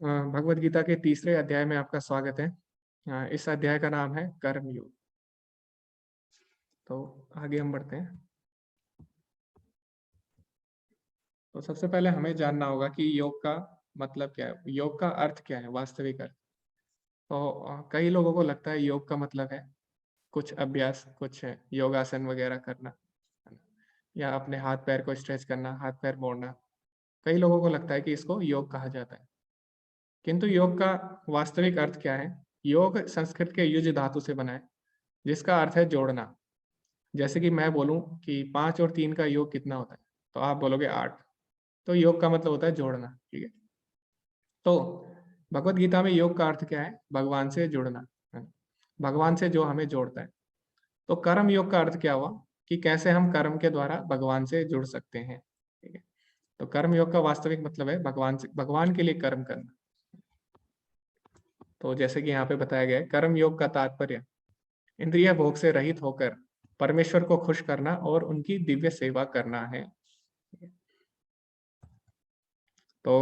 भगवद गीता के तीसरे अध्याय में आपका स्वागत है। इस अध्याय का नाम है कर्म योग। तो आगे हम बढ़ते हैं। तो सबसे पहले हमें जानना होगा कि योग का मतलब क्या है, योग का अर्थ क्या है, वास्तविक अर्थ। तो कई लोगों को लगता है योग का मतलब है कुछ अभ्यास, कुछ योगासन वगैरह करना, है ना? या अपने हाथ पैर को स्ट्रेच करना, हाथ पैर मोड़ना। कई लोगों को लगता है कि इसको योग कहा जाता है, किंतु योग का वास्तविक अर्थ क्या है? योग संस्कृत के युज धातु से बना है, जिसका अर्थ है जोड़ना। जैसे कि मैं बोलूं कि 5 और 3 का योग कितना होता है, तो आप बोलोगे 8। तो योग का मतलब होता है जोड़ना, ठीक है। तो भगवत गीता में योग का अर्थ क्या है? भगवान से जुड़ना, है ना? भगवान से जो हमें जोड़ता है। तो कर्म योग का अर्थ क्या हुआ कि कैसे हम कर्म के द्वारा भगवान से जुड़ सकते हैं, ठीक है। तो कर्म योग का वास्तविक मतलब है भगवान से, भगवान के लिए कर्म करना। तो जैसे कि यहाँ पे बताया गया है, कर्म योग का तात्पर्य इंद्रिय भोग से रहित होकर परमेश्वर को खुश करना और उनकी दिव्य सेवा करना है। तो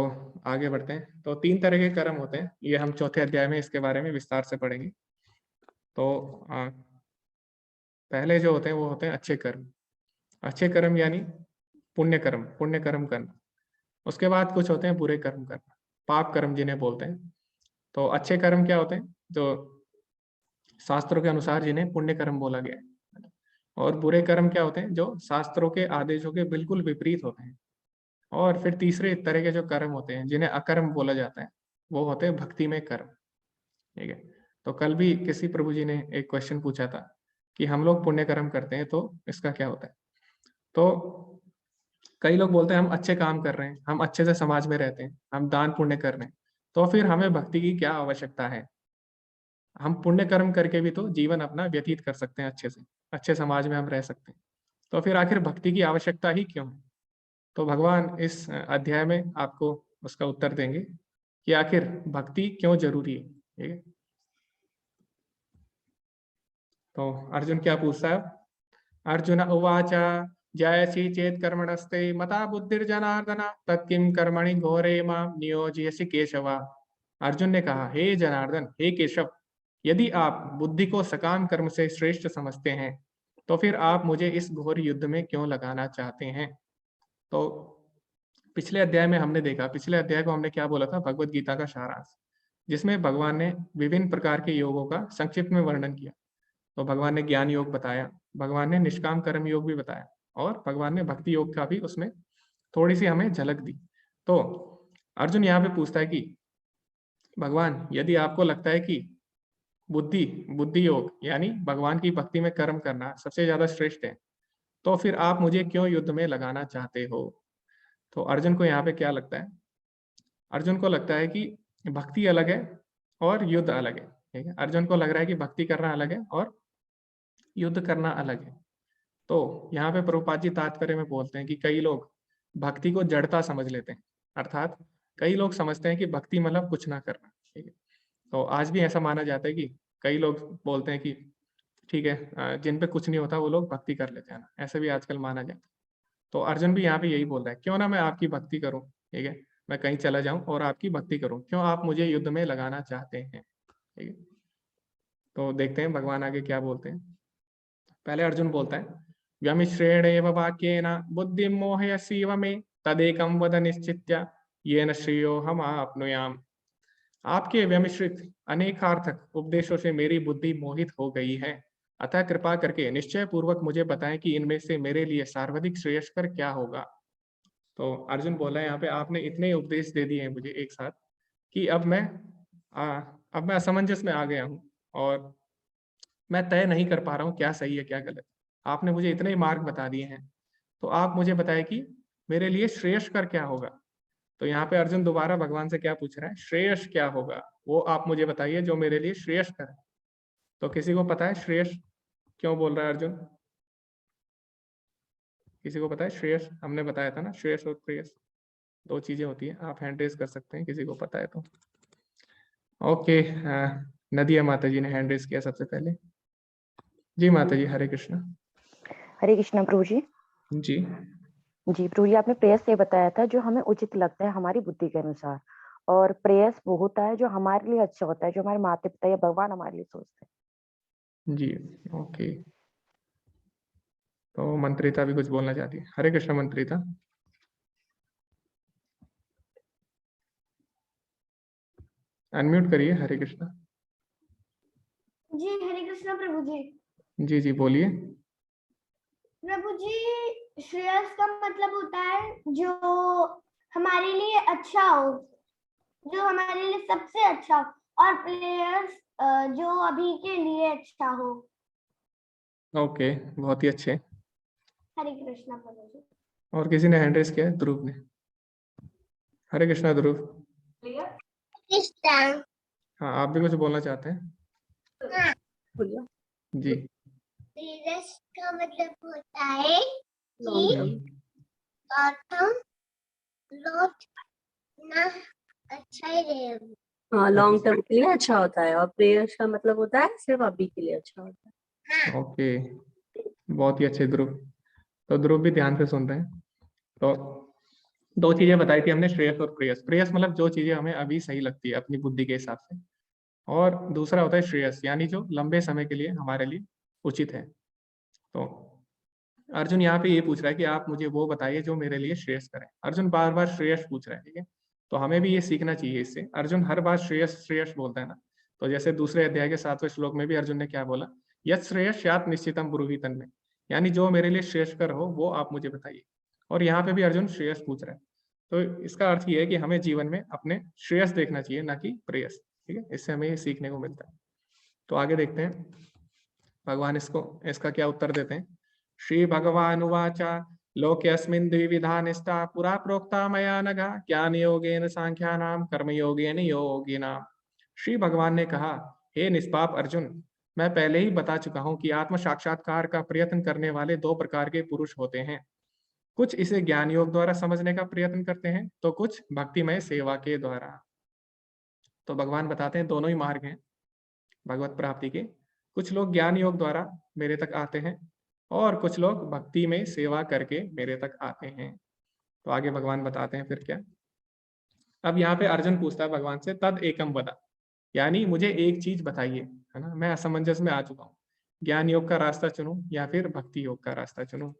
आगे बढ़ते हैं। तो 3 तरह के कर्म होते हैं, ये हम चौथे अध्याय में इसके बारे में विस्तार से पढ़ेंगे। तो पहले जो होते हैं वो होते हैं अच्छे कर्म। अच्छे कर्म यानी पुण्य कर्म, पुण्य कर्म करना। उसके बाद कुछ होते हैं बुरे कर्म करना, पाप कर्म जिन्हें बोलते हैं। तो अच्छे कर्म क्या होते हैं? जो शास्त्रों के अनुसार जिन्हें पुण्य कर्म बोला गया है। और बुरे कर्म क्या होते हैं? जो शास्त्रों के आदेशों के बिल्कुल विपरीत होते हैं। और फिर तीसरे तरह के जो कर्म होते हैं जिन्हें अकर्म बोला जाता है, वो होते हैं भक्ति में कर्म, ठीक है। तो कल भी किसी प्रभु जी ने एक क्वेश्चन पूछा था कि हम लोग पुण्य कर्म करते हैं तो इसका क्या होता है। तो कई लोग बोलते हैं हम अच्छे काम कर रहे हैं, हम अच्छे से समाज में रहते हैं, हम दान पुण्य कर रहे हैं, तो फिर हमें भक्ति की क्या आवश्यकता है? हम पुण्य कर्म करके भी तो जीवन अपना व्यतीत कर सकते हैं अच्छे से, अच्छे समाज में हम रह सकते हैं। तो फिर आखिर भक्ति की आवश्यकता ही क्यों है? तो भगवान इस अध्याय में आपको उसका उत्तर देंगे कि आखिर भक्ति क्यों जरूरी है, ठीक है। तो अर्जुन क्या पूछता है? अर्जुन उवाच जयसि चेत कर्मणस्ते मता बुद्धिर्जनार्दन तत्किं कर्मणि घोरे मां नियोजयसि केशव। अर्जुन ने कहा, हे जनार्दन, हे केशव, यदि आप बुद्धि को सकाम कर्म से श्रेष्ठ समझते हैं तो फिर आप मुझे इस घोर युद्ध में क्यों लगाना चाहते हैं? तो पिछले अध्याय में हमने देखा, पिछले अध्याय को हमने क्या बोला था? भगवत गीता का सारांश, जिसमें भगवान ने विभिन्न प्रकार के योगों का संक्षिप्त में वर्णन किया। तो भगवान ने ज्ञान योग बताया, भगवान ने निष्काम कर्म योग भी बताया, और भगवान ने भक्ति योग का भी उसमें थोड़ी सी हमें झलक दी। तो अर्जुन यहाँ पे पूछता है कि भगवान, यदि आपको लगता है कि बुद्धि बुद्धि योग यानी भगवान की भक्ति में कर्म करना सबसे ज्यादा श्रेष्ठ है, तो फिर आप मुझे क्यों युद्ध में लगाना चाहते हो? तो अर्जुन को यहाँ पे क्या लगता है? अर्जुन को लगता है कि भक्ति अलग है और युद्ध अलग है, ठीक है। अर्जुन को लग रहा है कि भक्ति करना अलग है और युद्ध करना अलग है। तो यहाँ पे प्रभुपाद जी तात्पर्य में बोलते हैं कि कई लोग भक्ति को जड़ता समझ लेते हैं, अर्थात कई लोग समझते हैं कि भक्ति मतलब कुछ ना करना, ठीक है। तो आज भी ऐसा माना जाता है कि कई लोग बोलते हैं कि ठीक है, जिन पे कुछ नहीं होता वो लोग भक्ति कर लेते हैं ना, ऐसे भी आजकल माना जाता है। तो अर्जुन भी यहाँ पे यही बोल रहा है, क्यों ना मैं आपकी भक्ति करूं, ठीक है। मैं कहीं चला जाऊं और आपकी भक्ति करूं, क्यों आप मुझे युद्ध में लगाना चाहते हैं, ठीक है। तो देखते हैं भगवान आगे क्या बोलते हैं। पहले अर्जुन बोलता है, व्यमिश्रेणेव वाक्येन बुद्धिं मोहयसीव मे तदेकं वद निश्चित्य येन श्रेयोऽहमाप्नुयाम्। आपके व्यमिश्रित अनेकार्थक उपदेशों से मेरी बुद्धि मोहित हो गई है, अतः कृपा करके निश्चय पूर्वक मुझे बताएं कि इनमें से मेरे लिए सर्वाधिक श्रेयस्कर क्या होगा। तो अर्जुन बोला है यहाँ पे, आपने इतने उपदेश दे दिए हैं मुझे एक साथ कि अब मैं असमंजस में आ गया हूँ और मैं तय नहीं कर पा रहा हूँ क्या सही है क्या गलत। आपने मुझे इतने ही मार्ग बता दिए हैं, तो आप मुझे बताए कि मेरे लिए श्रेयस्कर क्या होगा। तो यहाँ पे अर्जुन दोबारा भगवान से क्या पूछ रहा है? श्रेयस क्या होगा, वो आप मुझे बताइए जो मेरे लिए श्रेयस्कर है। तो किसी को पता है श्रेयस क्यों बोल रहा है अर्जुन? किसी को पता है श्रेयस? हमने बताया था ना, श्रेयस और प्रेयस दो चीजें होती है। आप हैंड रेज कर सकते हैं किसी को पता है तो। ओके, नदिया माता जी ने हैंड रेज किया सबसे पहले। जी माता जी, हरे कृष्णा। हरे कृष्णा प्रभु जी। जी जी प्रभु जी, आपने प्रेयस से बताया था जो हमें उचित लगता है हमारी बुद्धि के अनुसार, और प्रेयस वो होता है जो हमारे लिए अच्छा होता है, जो हमारे माता पिता या भगवान हमारे लिए सोचते हैं। जी। ओके, तो मंत्रिता भी कुछ बोलना चाहती है। हरे कृष्ण मंत्रिता। अनम्यूट करिए। हरे कृष्ण। जी हरे कृष्णा प्रभु जी। जी जी बोलिए। प्रभु जी, श्रेयस का मतलब होता है जो हमारे लिए अच्छा हो, जो हमारे लिए सबसे अच्छा हो, और प्लेयर्स जो अभी के लिए अच्छा हो। ओके, बहुत ही अच्छे। हरे कृष्णा प्रभु जी। और किसी ने हैंड रेस किया है? ध्रुव ने। हरे कृष्णा ध्रुव। कृष्णा। हाँ, आप भी कुछ बोलना चाहते हैं? हाँ। जी। श्रेयस का मतलब होता है कि हम्म, गौतम लोग ना अच्छा ही रहे। हाँ, लॉन्ग टर्म के लिए अच्छा होता है। और प्रेयर्स का मतलब होता है सिर्फ अभी के लिए अच्छा होता है। ओके, बहुत ही अच्छे ध्रुव। तो ध्रुव भी ध्यान से सुन रहे हैं। तो दो चीजें बताई थी हमने, श्रेयस और प्रेयस। प्रेयस मतलब जो चीजें हमें अभी सही लगती है अपनी बुद्धि के हिसाब से, और दूसरा होता है श्रेयस, यानी जो लंबे समय के लिए हमारे लिए उचित है। तो अर्जुन यहाँ पे ये पूछ रहा है कि आप मुझे वो बताइए जो मेरे लिए श्रेयस करें। अर्जुन बार बार श्रेयस पूछ रहा है, ठीक है। तो हमें भी ये सीखना चाहिए इससे। अर्जुन हर बार श्रेयस श्रेयस बोलता है ना। तो जैसे दूसरे अध्याय के 7वें श्लोक में भी अर्जुन ने क्या बोला, यत् श्रेयस यात निश्चितम ब्रूहि तन्मे, यानी जो मेरे लिए श्रेयस्कर हो वो आप मुझे बताइए। और यहाँ पे भी अर्जुन श्रेयस पूछ रहा है। तो इसका अर्थ ये है कि हमें जीवन में अपने श्रेयस देखना चाहिए, ना कि प्रेयस, ठीक है। इससे हमें ये सीखने को मिलता है। तो आगे देखते हैं भगवान इसका क्या उत्तर देते हैं। श्री भगवान उवाच लोकेऽस्मिन् द्विविधा निष्ठा पुरा प्रोक्ता मया नघ ज्ञान योगेन सांख्यानाम कर्म योगेन योगिनाम। श्री भगवान ने कहा, हे निष्पाप अर्जुन, मैं पहले ही बता चुका हूं कि आत्म साक्षात्कार का प्रयत्न करने वाले दो प्रकार के पुरुष होते हैं। कुछ इसे ज्ञान योग द्वारा समझने का प्रयत्न करते हैं, तो कुछ भक्तिमय सेवा के द्वारा। तो भगवान बताते हैं दोनों ही मार्ग हैं भगवत प्राप्ति के। कुछ लोग ज्ञान योग द्वारा मेरे तक आते हैं, और कुछ लोग भक्ति में सेवा करके मेरे तक आते हैं। तो आगे भगवान बताते हैं फिर क्या। अब यहाँ पे अर्जुन पूछता है भगवान से, तद एकम वदा, यानी मुझे एक चीज बताइए, है ना। मैं असमंजस में आ चुका हूँ, ज्ञान योग का रास्ता चुनूं या फिर भक्ति योग का रास्ता चुनूं।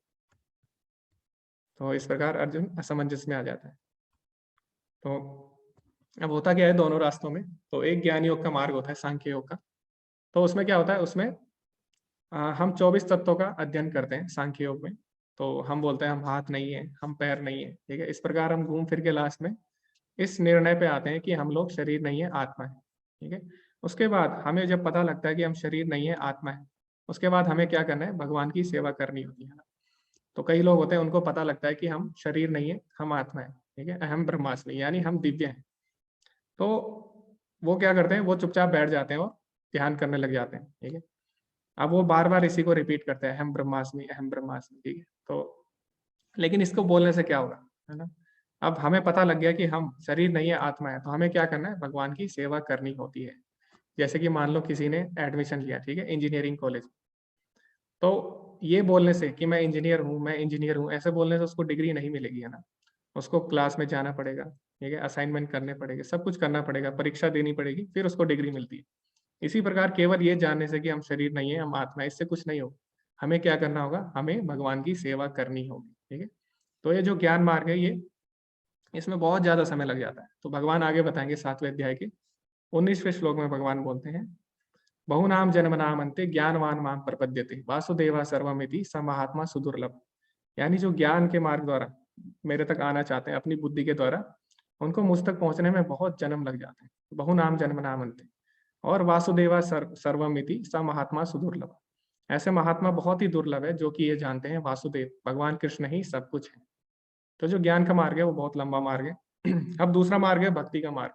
तो इस प्रकार अर्जुन असमंजस में आ जाता है। तो अब होता क्या है दोनों रास्तों में, तो एक ज्ञान योग का मार्ग होता है सांख्य योग का। तो उसमें क्या होता है, उसमें हम 24 तत्वों का अध्ययन करते हैं सांख्य योग में। तो हम बोलते हैं हम हाथ नहीं है, हम पैर नहीं है, ठीक है। इस प्रकार हम घूम फिर के लास्ट में इस निर्णय पे आते हैं कि हम लोग शरीर नहीं है, आत्मा है, ठीक है। उसके बाद हमें जब पता लगता है कि हम शरीर नहीं है, आत्मा है, उसके बाद हमें क्या करना है, भगवान की सेवा करनी होती है ना। तो कई लोग होते हैं उनको पता लगता है कि हम शरीर नहीं है, हम आत्मा है, ठीक है, अहम ब्रह्मास्मि, यानी हम दिव्य हैं। तो वो क्या करते हैं, वो चुपचाप बैठ जाते हैं और ध्यान करने लग जाते हैं, ठीक है। अब वो बार बार इसी को रिपीट करते हैं, अहम ब्रह्मास्मि, अहम ब्रह्मास्मि, ठीक है। तो लेकिन इसको बोलने से क्या होगा, है ना। अब हमें पता लग गया कि हम शरीर नहीं है, आत्मा है, तो हमें क्या करना है, भगवान की सेवा करनी होती है। जैसे कि मान लो किसी ने एडमिशन लिया, ठीक है, इंजीनियरिंग कॉलेज। तो ये बोलने से कि मैं इंजीनियर हूँ, मैं इंजीनियर हूँ, ऐसे बोलने से उसको डिग्री नहीं मिलेगी, है ना। उसको क्लास में जाना पड़ेगा, ठीक है, असाइनमेंट करने पड़ेंगे, सब कुछ करना पड़ेगा, परीक्षा देनी पड़ेगी, फिर उसको डिग्री मिलती है। इसी प्रकार केवल ये जानने से कि हम शरीर नहीं है, हम आत्मा है, इससे कुछ नहीं होगा। हमें क्या करना होगा, हमें भगवान की सेवा करनी होगी, ठीक है। तो ये जो ज्ञान मार्ग है, ये इसमें बहुत ज्यादा समय लग जाता है। तो भगवान आगे बताएंगे 7वें अध्याय के 19वें श्लोक में भगवान बोलते हैं, बहुनाम जन्मनाम अन्ते ज्ञानवान माम प्रपद्यते वासुदेवा सर्वमिति स महात्मा सुदुर्लभ। यानी जो ज्ञान के मार्ग द्वारा मेरे तक आना चाहते हैं अपनी बुद्धि के द्वारा, उनको मुझ तक पहुंचने में बहुत जन्म लग जाते हैं। बहुनाम जन्मनाम अन्ते, और वासुदेवा सर्वमिति स महात्मा सुदुर्लभ। ऐसे महात्मा बहुत ही दुर्लभ है जो कि ये जानते हैं वासुदेव भगवान कृष्ण ही सब कुछ है। तो जो ज्ञान का मार्ग है वो बहुत लंबा मार्ग है। अब दूसरा मार्ग है भक्ति का मार्ग।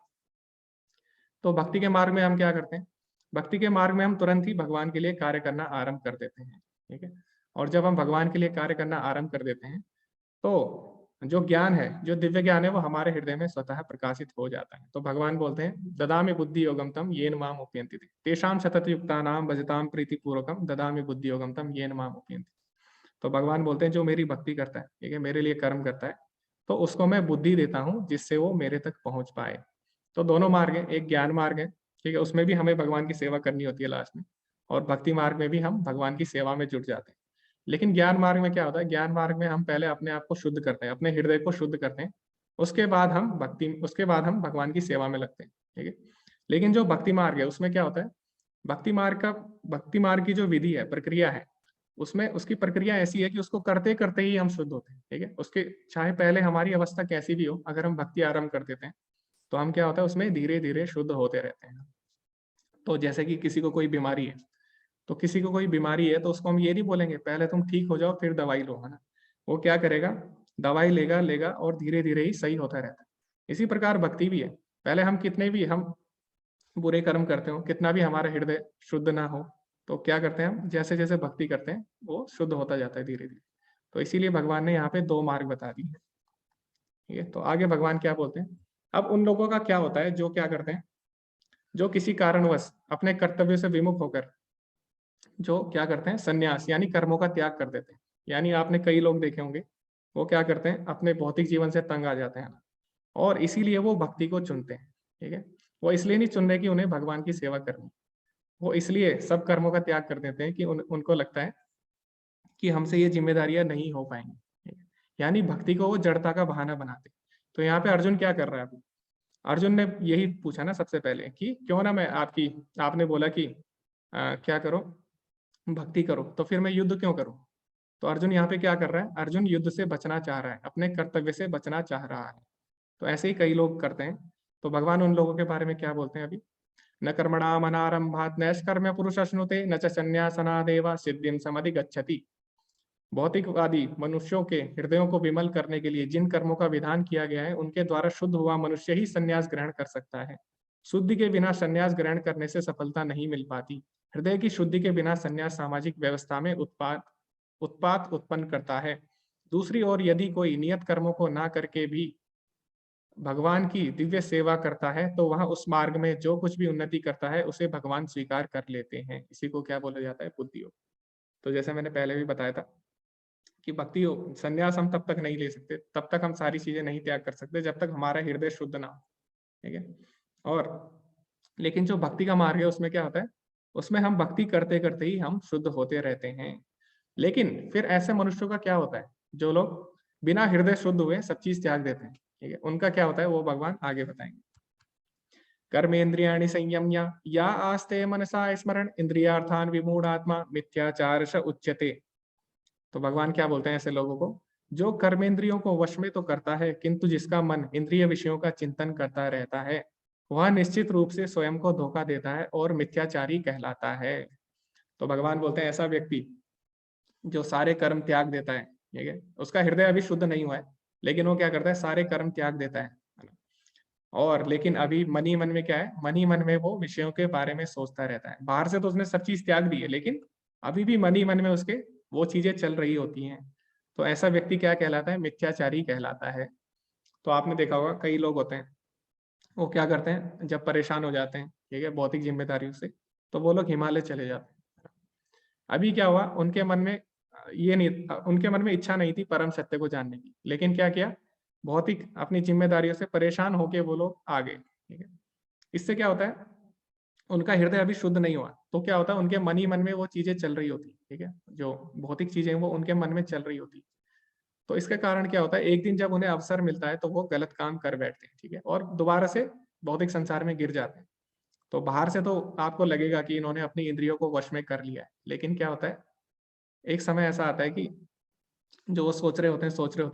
तो भक्ति के मार्ग में हम क्या करते हैं, भक्ति के मार्ग में हम तुरंत ही भगवान के लिए कार्य करना आरंभ कर देते हैं, ठीक है। और जब हम भगवान के लिए कार्य करना आरंभ कर देते हैं, तो जो ज्ञान है, जो दिव्य ज्ञान है, वो हमारे हृदय में स्वतः प्रकाशित हो जाता है। तो भगवान बोलते हैं, ददामि बुद्धि योगम तम येन माम उपयन्ति ते तेषां सतत युक्तानां भजतां प्रीति पूर्वकम ददामि बुद्धि योगम तम येन माम उपयन्ति। तो भगवान बोलते हैं जो मेरी भक्ति करता है, ठीक है, मेरे लिए कर्म करता है, तो उसको मैं बुद्धि देता हूँ जिससे वो मेरे तक पहुंच पाए। तो दोनों मार्ग है, एक ज्ञान मार्ग है, ठीक है, उसमें भी हमें भगवान की सेवा करनी होती है लास्ट में, और भक्ति मार्ग में भी हम भगवान की सेवा में जुट जाते हैं। लेकिन ज्ञान मार्ग में क्या होता है, ज्ञान मार्ग में हम पहले अपने आप को शुद्ध करते हैं, अपने हृदय को शुद्ध करते हैं, उसके बाद हम भगवान की सेवा में लगते हैं, ठीक है। लेकिन जो भक्ति मार्ग है उसमें क्या होता है, भक्ति मार्ग की जो विधि है, प्रक्रिया है, उसमें उसकी प्रक्रिया ऐसी है कि उसको करते करते ही हम शुद्ध होते हैं, ठीक है। उसके चाहे पहले हमारी अवस्था कैसी भी हो, अगर हम भक्ति आरंभ कर देते हैं तो हम क्या होता है उसमें धीरे धीरे शुद्ध होते रहते हैं। तो जैसे कि किसी को कोई बीमारी है, तो किसी को कोई बीमारी है तो उसको हम ये नहीं बोलेंगे पहले तुम ठीक हो जाओ फिर दवाई लो, है ना। वो क्या करेगा, दवाई लेगा और धीरे धीरे ही सही होता रहता है। इसी प्रकार भक्ति भी है, पहले हम कितने भी हम बुरे कर्म करते हो, कितना भी हमारा हृदय शुद्ध ना हो, तो क्या करते हैं हम, जैसे जैसे भक्ति करते हैं वो शुद्ध होता जाता है धीरे धीरे। तो इसीलिए भगवान ने यहाँ पे 2 मार्ग बता दिए, ठीक है। तो आगे भगवान क्या बोलते हैं, अब उन लोगों का क्या होता है जो क्या करते हैं, जो किसी कारणवश अपने कर्तव्य से विमुख होकर जो क्या करते हैं, संन्यास यानी कर्मों का त्याग कर देते हैं। यानी आपने कई लोग देखे होंगे, वो क्या करते हैं, अपने भौतिक जीवन से तंग आ जाते हैं और इसीलिए वो भक्ति को चुनते हैं, ठीक है। वो इसलिए नहीं चुन रहे कि उन्हें भगवान की सेवा करनी, वो इसलिए सब कर्मों का त्याग कर देते हैं कि उनको लगता है कि हमसे ये जिम्मेदारियां नहीं हो पाएंगी, ठीक है? यानी भक्ति को वो जड़ता का बहाना बनाते। तो यहाँ पे अर्जुन क्या कर रहा है, अभी अर्जुन ने यही पूछा ना सबसे पहले कि क्यों ना मैं आपने बोला कि क्या करो, भक्ति करो, तो फिर मैं युद्ध क्यों करूं। तो अर्जुन यहाँ पे क्या कर रहा है, अर्जुन युद्ध से बचना चाह रहा है, अपने कर्तव्य से बचना चाह रहा है। तो ऐसे ही कई लोग करते हैं। तो भगवान उन लोगों के बारे में क्या बोलते हैं अभी, न कर्मणाम अनारंभात नैष्कर्म्य पुरुषश्नुते न च संन्यासनादेव सिद्धिं समधिगच्छति। भौतिकवादी मनुष्यों के हृदयों को विमल करने के लिए जिन कर्मों का विधान किया गया है उनके द्वारा शुद्ध हुआ मनुष्य ही संन्यास ग्रहण कर सकता है। शुद्धि के बिना संन्यास ग्रहण करने से सफलता नहीं मिल पाती। हृदय की शुद्धि के बिना संन्यास सामाजिक व्यवस्था में उत्पात उत्पन्न करता है। दूसरी ओर यदि कोई नियत कर्मों को ना करके भी भगवान की दिव्य सेवा करता है तो वह उस मार्ग में जो कुछ भी उन्नति करता है उसे भगवान स्वीकार कर लेते हैं। इसी को क्या बोला जाता है, बुद्धि योग। तो जैसे मैंने पहले भी बताया था कि भक्ति योग संन्यास हम तब तक नहीं ले सकते, तब तक हम सारी चीजें नहीं त्याग कर सकते जब तक हमारा हृदय शुद्ध ना हो, ठीक है। और लेकिन जो भक्ति का मार्ग है उसमें क्या होता है, उसमें हम भक्ति करते करते ही हम शुद्ध होते रहते हैं। लेकिन फिर ऐसे मनुष्यों का क्या होता है, जो लोग बिना हृदय शुद्ध हुए सब चीज त्याग देते हैं, ठीक है, उनका क्या होता है वो भगवान आगे बताएंगे। कर्मेन्द्रियाणि संयम्य या आस्ते मनसा स्मरण इंद्रियार्थान विमूढ़ात्मा मिथ्याचार स उच्यते। तो भगवान क्या बोलते हैं ऐसे लोगों को, जो कर्मेंद्रियों को वश में तो करता है किंतु जिसका मन इंद्रिय विषयों का चिंतन करता रहता है वह निश्चित रूप से स्वयं को धोखा देता है और मिथ्याचारी कहलाता है। तो भगवान बोलते हैं ऐसा व्यक्ति जो सारे कर्म त्याग देता है, ठीक है, उसका हृदय अभी शुद्ध नहीं हुआ है लेकिन वो क्या करता है, सारे कर्म त्याग देता है ना? और लेकिन अभी मन ही मन में क्या है, मन ही मन में वो विषयों के बारे में सोचता रहता है। बाहर से तो उसने सब चीज त्याग दी है लेकिन अभी भी मन ही मन में उसके वो चीजें चल रही होती हैं। तो ऐसा व्यक्ति क्या कहलाता है, मिथ्याचारी कहलाता है। तो आपने देखा होगा कई लोग होते हैं वो क्या करते हैं, जब परेशान हो जाते हैं, ठीक है, भौतिक जिम्मेदारियों से, तो वो लोग हिमालय चले जाते हैं। अभी क्या हुआ, उनके मन में उनके मन में इच्छा नहीं थी परम सत्य को जानने की, लेकिन क्या किया, भौतिक अपनी जिम्मेदारियों से परेशान होके वो लोग आ गए, ठीक है। इससे क्या होता है, उनका हृदय अभी शुद्ध नहीं हुआ, तो क्या होता है उनके मन ही मन में वो चीजें चल रही होती, ठीक है, जो भौतिक चीजें वो उनके मन में चल रही होती। तो इसके कारण क्या होता है, एक दिन जब उन्हें अवसर मिलता है तो वो गलत काम कर बैठते हैं, ठीक है, और दोबारा से भौतिक संसार में गिर जाते हैं। तो बाहर से तो आपको लगेगा कि इन्होंने अपनी इंद्रियों को वश में कर लिया है, लेकिन क्या होता है, एक समय ऐसा आता है कि जो वो सोच रहे होते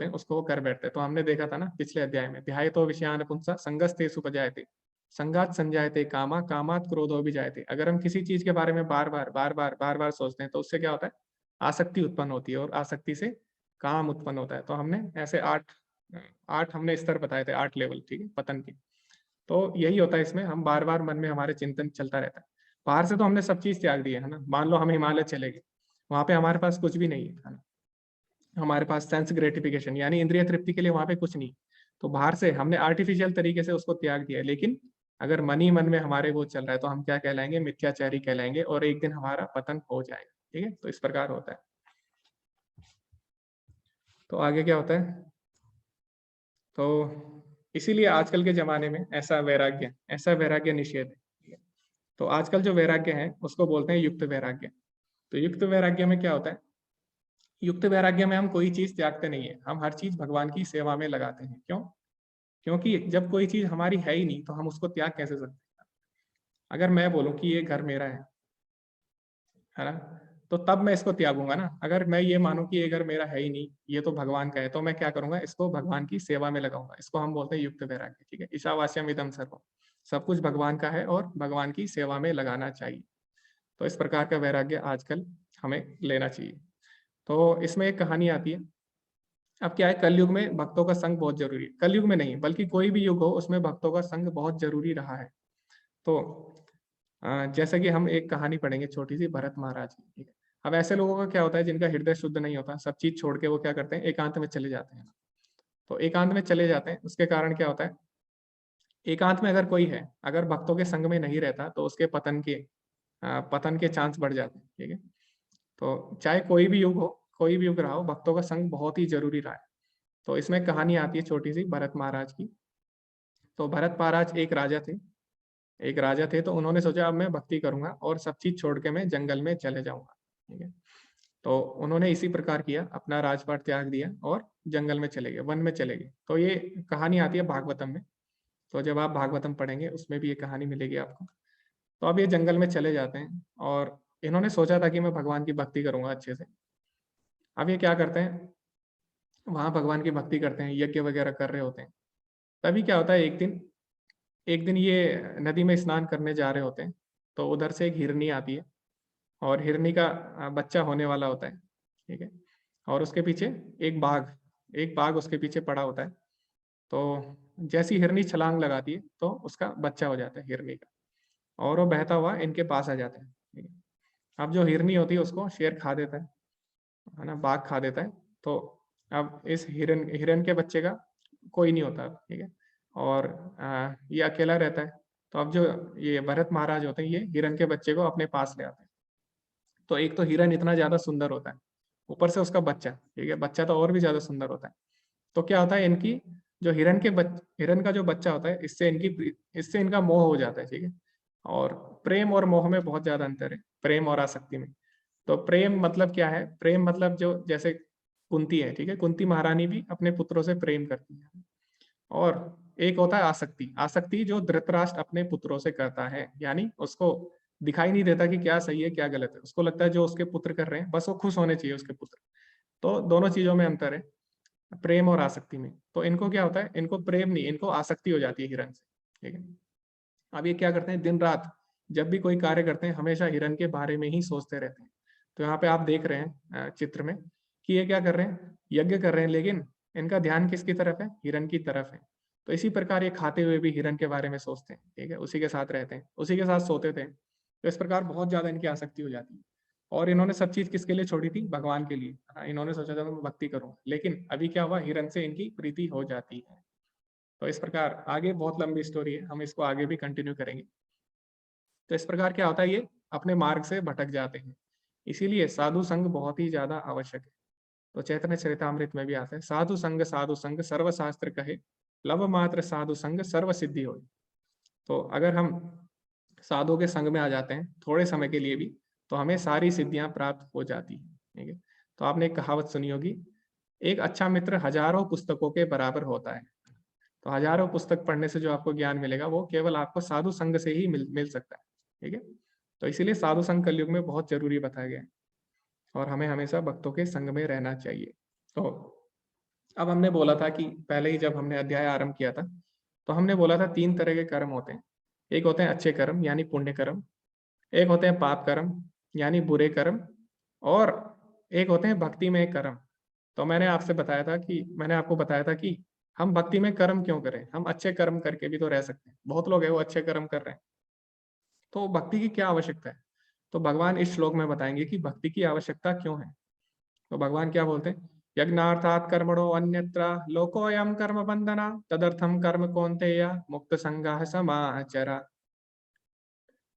हैं उसको वो कर बैठते हैं। तो हमने देखा था ना पिछले अध्याय में, ध्याय तो विषयान पुंसा संगस्तेषु उपजायते संगात संजायते कामा कामात क्रोधो भी जायते। अगर हम किसी चीज के बारे में बार बार सोचते हैं तो उससे क्या होता है, आसक्ति उत्पन्न होती है और आसक्ति से काम उत्पन्न होता है। तो हमने ऐसे आठ हमने स्तर बताए थे, 8 लेवल, ठीक है, पतन के। तो यही होता है इसमें, हम बार बार मन में हमारे चिंतन चलता रहता है। बाहर से तो हमने सब चीज त्याग दी है ना, मान लो हम हिमालय चले गए, वहां पे हमारे पास कुछ भी नहीं है ना, हमारे पास सेंस ग्रेटिफिकेशन यानी इंद्रिय तृप्ति के लिए वहां पे कुछ नहीं। तो बाहर से हमने आर्टिफिशियल तरीके से उसको त्याग दिया है, लेकिन अगर मन ही मन में हमारे वो चल रहा है तो हम क्या कहलाएंगे, मिथ्याचारी कहलाएंगे और एक दिन हमारा पतन हो जाएगा, ठीक है। तो इस प्रकार होता है। तो आगे क्या होता है, तो इसीलिए आजकल के जमाने में ऐसा वैराग्य निषेध है। तो आजकल जो वैराग्य है उसको बोलते हैं युक्त वैराग्य। तो युक्त वैराग्य में क्या होता है? युक्त वैराग्य में हम कोई चीज त्यागते नहीं है, हम हर चीज भगवान की सेवा में लगाते हैं। क्यों? क्योंकि जब कोई चीज हमारी है ही नहीं तो हम उसको त्याग कैसे सकते हैं? अगर मैं बोलूं कि ये घर मेरा है ना, तो तब मैं इसको त्यागूंगा ना। अगर मैं ये मानूं कि ये घर मेरा है ही नहीं, ये तो भगवान का है, तो मैं क्या करूंगा? इसको भगवान की सेवा में लगाऊंगा। इसको हम बोलते हैं युक्त वैराग्य। ठीक है, ईशावास्यम इदम सर्वम, सब कुछ भगवान का है और भगवान की सेवा में लगाना चाहिए। तो इस प्रकार का वैराग्य आजकल हमें लेना चाहिए। तो इसमें एक कहानी आती है। अब क्या है, कलयुग में भक्तों का संग बहुत जरूरी है। कलयुग में नहीं बल्कि कोई भी युग हो, उसमें भक्तों का संग बहुत जरूरी रहा है। तो जैसे कि हम एक कहानी पढ़ेंगे छोटी सी, भरत महाराज की। ठीक है, अब ऐसे लोगों का क्या होता है जिनका हृदय शुद्ध नहीं होता, सब चीज छोड़ के वो क्या करते हैं? एकांत में चले जाते हैं। तो एकांत में चले जाते हैं, उसके कारण क्या होता है? एकांत में अगर कोई है, अगर भक्तों के संग में नहीं रहता तो उसके पतन के चांस बढ़ जाते हैं। ठीक है, तो चाहे कोई भी युग हो, कोई भी युग रहा हो, भक्तों का संग बहुत ही जरूरी रहा है। तो इसमें कहानी आती है छोटी सी भरत महाराज की। तो भरत महाराज एक राजा थे। तो उन्होंने सोचा अब मैं भक्ति करूंगा और सब चीज छोड़ के मैं जंगल में चले जाऊंगा। ठीक है, तो उन्होंने इसी प्रकार किया, अपना राजपाट त्याग दिया और जंगल में चले गए, वन में चले गए। तो ये कहानी आती है भागवतम में। तो जब आप भागवतम पढ़ेंगे उसमें भी ये कहानी मिलेगी आपको। तो अब ये जंगल में चले जाते हैं और इन्होंने सोचा था कि मैं भगवान की भक्ति करूंगा अच्छे से। अब ये क्या करते हैं? वहां भगवान की भक्ति करते हैं, यज्ञ वगैरह कर रहे होते हैं। तभी क्या होता है, एक दिन ये नदी में स्नान करने जा रहे होते हैं। तो उधर से एक हिरनी आती है और हिरनी का बच्चा होने वाला होता है। ठीक है, और उसके पीछे एक बाघ उसके पीछे पड़ा होता है। तो जैसी हिरनी छलांग लगाती है तो उसका बच्चा हो जाता है हिरनी का, और वो बहता हुआ इनके पास आ जाता है। ठीक है, अब जो हिरनी होती है उसको शेर खा देता है ना, बाघ खा देता है। तो अब इस हिरन के बच्चे का कोई नहीं होता। ठीक है, और ये अकेला रहता है। तो अब जो ये भरत महाराज होते हैं, ये हिरन के बच्चे को अपने पास ले आते हैं। तो एक तो हिरन इतना ज्यादा सुंदर होता है, ऊपर से उसका बच्चा, ठीक है, बच्चा तो और भी ज्यादा सुंदर होता है। तो क्या होता है, इनकी जो हिरन का जो बच्चा होता है, इससे इनका मोह हो जाता है। ठीक है, और प्रेम और मोह में बहुत ज्यादा अंतर है, प्रेम और आसक्ति में। तो प्रेम मतलब क्या है? प्रेम मतलब जो जैसे कुंती है, ठीक है, कुंती महारानी भी अपने पुत्रों से प्रेम करती है। और एक होता है आसक्ति। आसक्ति जो धृतराष्ट्र अपने पुत्रों से करता है, यानी उसको दिखाई नहीं देता कि क्या सही है क्या गलत है, उसको लगता है जो उसके पुत्र कर रहे हैं बस वो खुश होने चाहिए उसके पुत्र। तो दोनों चीजों में अंतर है, प्रेम और आसक्ति में। तो इनको क्या होता है, इनको प्रेम नहीं, इनको आसक्ति हो जाती है हिरन से। ठीक है, अब ये क्या करते हैं, दिन रात जब भी कोई कार्य करते हैं हमेशा हिरन के बारे में ही सोचते रहते हैं। तो यहाँ पे आप देख रहे हैं चित्र में कि ये क्या कर रहे हैं, यज्ञ कर रहे हैं, लेकिन इनका ध्यान किसकी तरफ है? हिरन की तरफ है। तो इसी प्रकार ये खाते हुए भी हिरन के बारे में सोचते हैं। ठीक है, उसी के साथ रहते हैं, उसी के साथ सोते थे। तो इस प्रकार बहुत ज्यादा इनकी आसक्ति हो जाती है। और इन्होंने सब चीज किसके लिए छोड़ी थी? भगवान के लिए। हाँ, इन्होंने सोचा था मैं भक्ति करूँ, लेकिन अभी क्या हुआ, हिरन से इनकी प्रीति हो जाती है। तो इस प्रकार आगे बहुत लंबी स्टोरी है, हम इसको आगे भी कंटिन्यू करेंगे। तो इस प्रकार क्या होता है, ये अपने मार्ग से भटक जाते हैं। इसीलिए साधु संग बहुत ही ज्यादा आवश्यक है। तो चैतन्य चरितामृत में भी आता है, साधु संग सर्व शास्त्र कहे, लव मात्र साधु संग सर्व सिद्धि हो। तो अगर हम साधु के संग में आ जाते हैं थोड़े समय के लिए भी, तो हमें सारी सिद्धियां प्राप्त हो जाती है। ठीक है, तो आपने एक कहावत सुनी होगी, एक अच्छा मित्र हजारों पुस्तकों के बराबर होता है। तो हजारों पुस्तक पढ़ने से जो आपको ज्ञान मिलेगा वो केवल आपको साधु संग से ही मिल सकता है। ठीक है, तो इसीलिए साधु संग कलयुग में बहुत जरूरी बताया गया है और हमें हमेशा भक्तों के संग में रहना चाहिए। तो अब हमने बोला था कि पहले ही जब हमने अध्याय आरंभ किया था तो हमने बोला था 3 तरह के कर्म होते हैं। एक होते हैं अच्छे कर्म यानी पुण्य कर्म, एक होते हैं पाप कर्म यानी बुरे कर्म, और एक होते हैं भक्ति में कर्म। तो मैंने आपको बताया था कि हम भक्ति में कर्म क्यों करें, हम अच्छे कर्म करके भी तो रह सकते हैं। बहुत लोग हैं वो अच्छे कर्म कर रहे हैं, तो भक्ति की क्या आवश्यकता है? तो भगवान इस श्लोक में बताएंगे कि भक्ति की आवश्यकता क्यों है। तो भगवान क्या बोलते हैं, यज्ञार्थात कर्मणो अन्यत्र लोकोयम कर्म बंधना तदर्थम कर्म कौन्तेय मुक्त संगः समाचरा।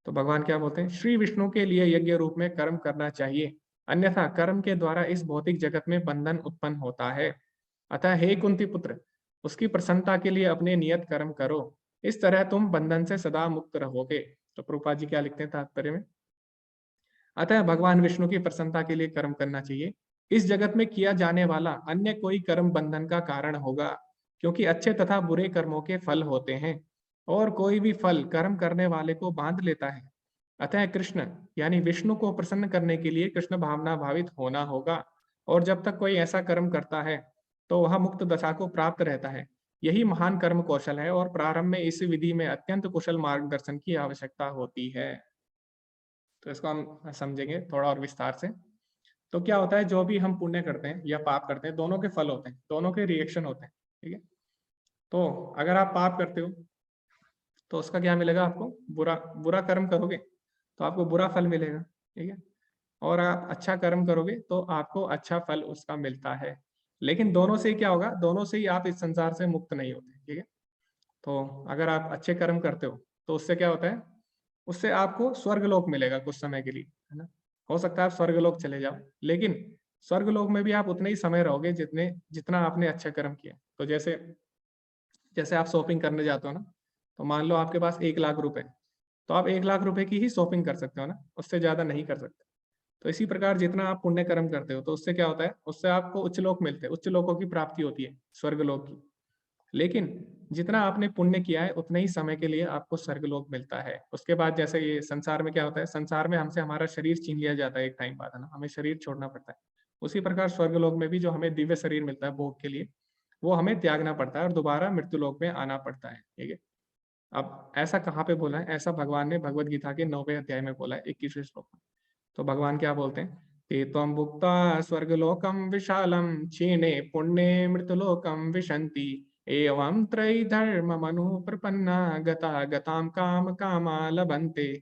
तो भगवान क्या बोलते हैं, श्री विष्णु के लिए यज्ञ रूप में कर्म करना चाहिए, अन्यथा कर्म के द्वारा इस भौतिक जगत में बंधन उत्पन्न होता है। अतः हे कुंती पुत्र, उसकी प्रसन्नता के लिए अपने नियत कर्म करो, इस तरह तुम बंधन से सदा मुक्त रहोगे। तो प्रभुपाद जी क्या लिखते हैं तात्पर्य में, अतः भगवान विष्णु की प्रसन्नता के लिए कर्म करना चाहिए। इस जगत में किया जाने वाला अन्य कोई कर्म बंधन का कारण होगा, क्योंकि अच्छे तथा बुरे कर्मों के फल होते हैं और कोई भी फल कर्म करने वाले को बांध लेता है। अतः कृष्ण यानी विष्णु को प्रसन्न करने के लिए कृष्ण भावना भावित होना होगा, और जब तक कोई ऐसा कर्म करता है तो वह मुक्त दशा को प्राप्त रहता है। यही महान कर्म कौशल है और प्रारंभ में इस विधि में अत्यंत कुशल मार्गदर्शन की आवश्यकता होती है। तो इसको हम समझेंगे थोड़ा और विस्तार से। तो क्या होता है, जो भी हम पुण्य करते हैं या पाप करते हैं, दोनों के फल होते हैं, दोनों के रिएक्शन होते हैं, ठीक है। तो अगर आप पाप करते हो तो उसका क्या मिलेगा आपको, बुरा बुरा कर्म करोगे तो आपको बुरा फल मिलेगा, ठीक है। और आप अच्छा कर्म करोगे तो आपको अच्छा फल उसका मिलता है। लेकिन दोनों से ही क्या होगा, दोनों से ही आप इस संसार से मुक्त नहीं होते, ठीक है। तो अगर आप अच्छे कर्म करते हो तो उससे क्या होता है, उससे आपको स्वर्गलोक मिलेगा कुछ समय के लिए, है ना। हो सकता है आप स्वर्गलोक चले जाओ, लेकिन स्वर्गलोक में भी आप उतने ही समय रहोगे जितना आपने अच्छा कर्म किया। तो जैसे जैसे आप शॉपिंग करने जाते हो ना, तो मान लो आपके पास 1 लाख रुपए, तो आप 1 लाख रुपए की ही शॉपिंग कर सकते हो ना, उससे ज्यादा नहीं कर सकते। तो इसी प्रकार जितना आप पुण्य कर्म करते हो तो उससे क्या होता है, उससे आपको उच्च लोक मिलते हैं, उच्च लोकों की प्राप्ति होती है, स्वर्गलोक की। लेकिन जितना आपने पुण्य किया है उतने ही समय के लिए आपको स्वर्गलोक मिलता है। उसके बाद जैसे ये संसार में क्या होता है, संसार में हमसे हमारा शरीर छीन लिया जाता है एक टाइम बाद, है ना, हमें शरीर छोड़ना पड़ता है। उसी प्रकार स्वर्गलोक में भी जो हमें दिव्य शरीर मिलता है भोग के लिए, वो हमें त्यागना पड़ता है और दोबारा मृत्यु लोक में आना पड़ता है, ठीक है। अब ऐसा कहाँ पे बोला है, ऐसा भगवान ने भगवत गीता के 9वें अध्याय में बोला है, 21वें श्लोक में। तो भगवान क्या बोलते हैं, ते त्वं भुक्त्वा स्वर्गलोकम विशालम क्षीणे पुण्ये मृत्युलोकम विशन्ति एवं त्रयी धर्म मनु प्रपन्ना गता गताम काम कामा लभन्ते।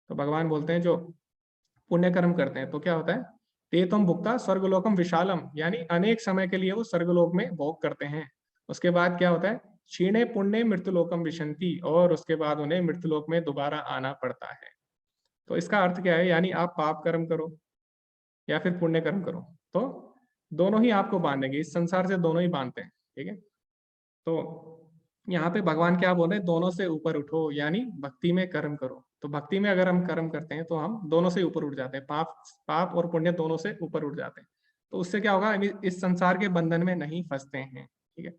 तो भगवान बोलते हैं जो पुण्य कर्म करते हैं तो क्या होता है, ते त्वं भुक्त्वा स्वर्गलोकम विशालम, यानी अनेक समय के लिए वो स्वर्गलोक में भोग करते हैं। उसके बाद क्या होता है, क्षीणे पुण्य मृत्युलोकम विशन्ति, और उसके बाद उन्हें मृत्युलोक में दोबारा आना पड़ता है। तो इसका अर्थ क्या है, यानी आप पाप कर्म करो या फिर पुण्य कर्म करो, तो दोनों ही आपको बांधेंगे, इस संसार से दोनों ही बांधते हैं, ठीक है। तो यहाँ पे भगवान क्या बोल रहे हैं, दोनों से ऊपर उठो, यानी भक्ति में कर्म करो। तो भक्ति में अगर हम कर्म करते हैं तो हम दोनों से ऊपर उठ जाते हैं, पाप पाप और पुण्य दोनों से ऊपर उठ जाते हैं। तो उससे क्या होगा, इस संसार के बंधन में नहीं फंसते हैं, ठीक है।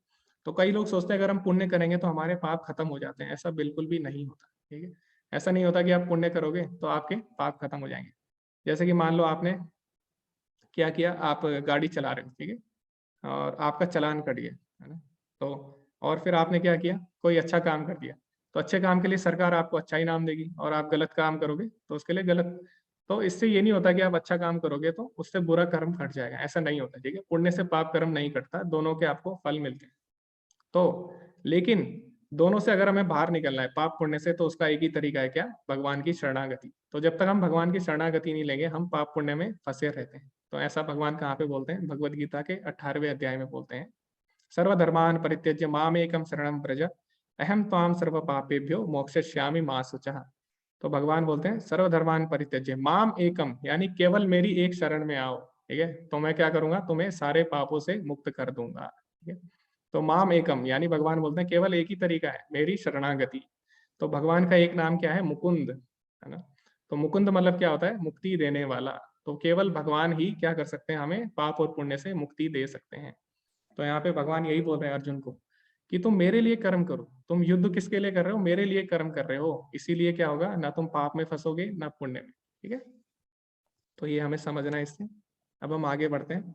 तो कई लोग सोचते हैं अगर हम पुण्य करेंगे तो हमारे पाप खत्म हो जाते हैं, ऐसा बिल्कुल भी नहीं होता, ठीक है। ऐसा नहीं होता कि आप पुण्य करोगे तो आपके पाप खत्म हो जाएंगे। जैसे कि मान लो आपने क्या किया, आप गाड़ी चला रहे हो, ठीक है, और आपका चालान कट गया, है ना। तो और फिर आपने क्या किया, कोई अच्छा काम कर दिया, तो अच्छे काम के लिए सरकार आपको अच्छा इनाम देगी, और आप गलत काम करोगे तो उसके लिए गलत। तो इससे ये नहीं होता कि आप अच्छा काम करोगे तो उससे बुरा कर्म कट जाएगा, ऐसा नहीं होता, ठीक है। पुण्य से पाप कर्म नहीं कटता, दोनों के आपको फल मिलते हैं। तो लेकिन दोनों से अगर हमें बाहर निकलना है पाप पुण्य से, तो उसका एक ही तरीका है, क्या, भगवान की शरणागति। तो जब तक हम भगवान की शरणागति नहीं लेंगे हम पाप पुण्य में फंसे रहते हैं। तो ऐसा भगवान कहाँ पे बोलते हैं, भगवत गीता के 18वें अध्याय में बोलते हैं, सर्वधर्मान परित्यज्य मामेकम शरणं व्रज अहम त्वाम सर्व पापेभ्यो मोक्षयिष्यामि मा शुचः। तो भगवान बोलते हैं सर्वधर्मान परित्यज्य माम एकम, यानी केवल मेरी एक शरण में आओ, ठीक है, तो मैं क्या करूंगा, तुम्हें सारे पापों से मुक्त कर दूंगा, ठीक है। तो माम एकम यानी भगवान बोलते हैं केवल एक ही तरीका है, मेरी शरणागति। तो भगवान का एक नाम क्या है, मुकुंद, है ना। तो मुकुंद मतलब क्या होता है, मुक्ति देने वाला। तो केवल भगवान ही क्या कर सकते हैं, हमें पाप और पुण्य से मुक्ति दे सकते हैं। तो यहाँ पे भगवान यही बोल रहे हैं अर्जुन को कि तुम मेरे लिए कर्म करो। तुम युद्ध किसके लिए कर रहे हो, मेरे लिए कर्म कर रहे हो, इसीलिए क्या होगा, ना तुम पाप में फंसोगे ना पुण्य में, ठीक है। तो ये हमें समझना है इससे। अब हम आगे बढ़ते हैं।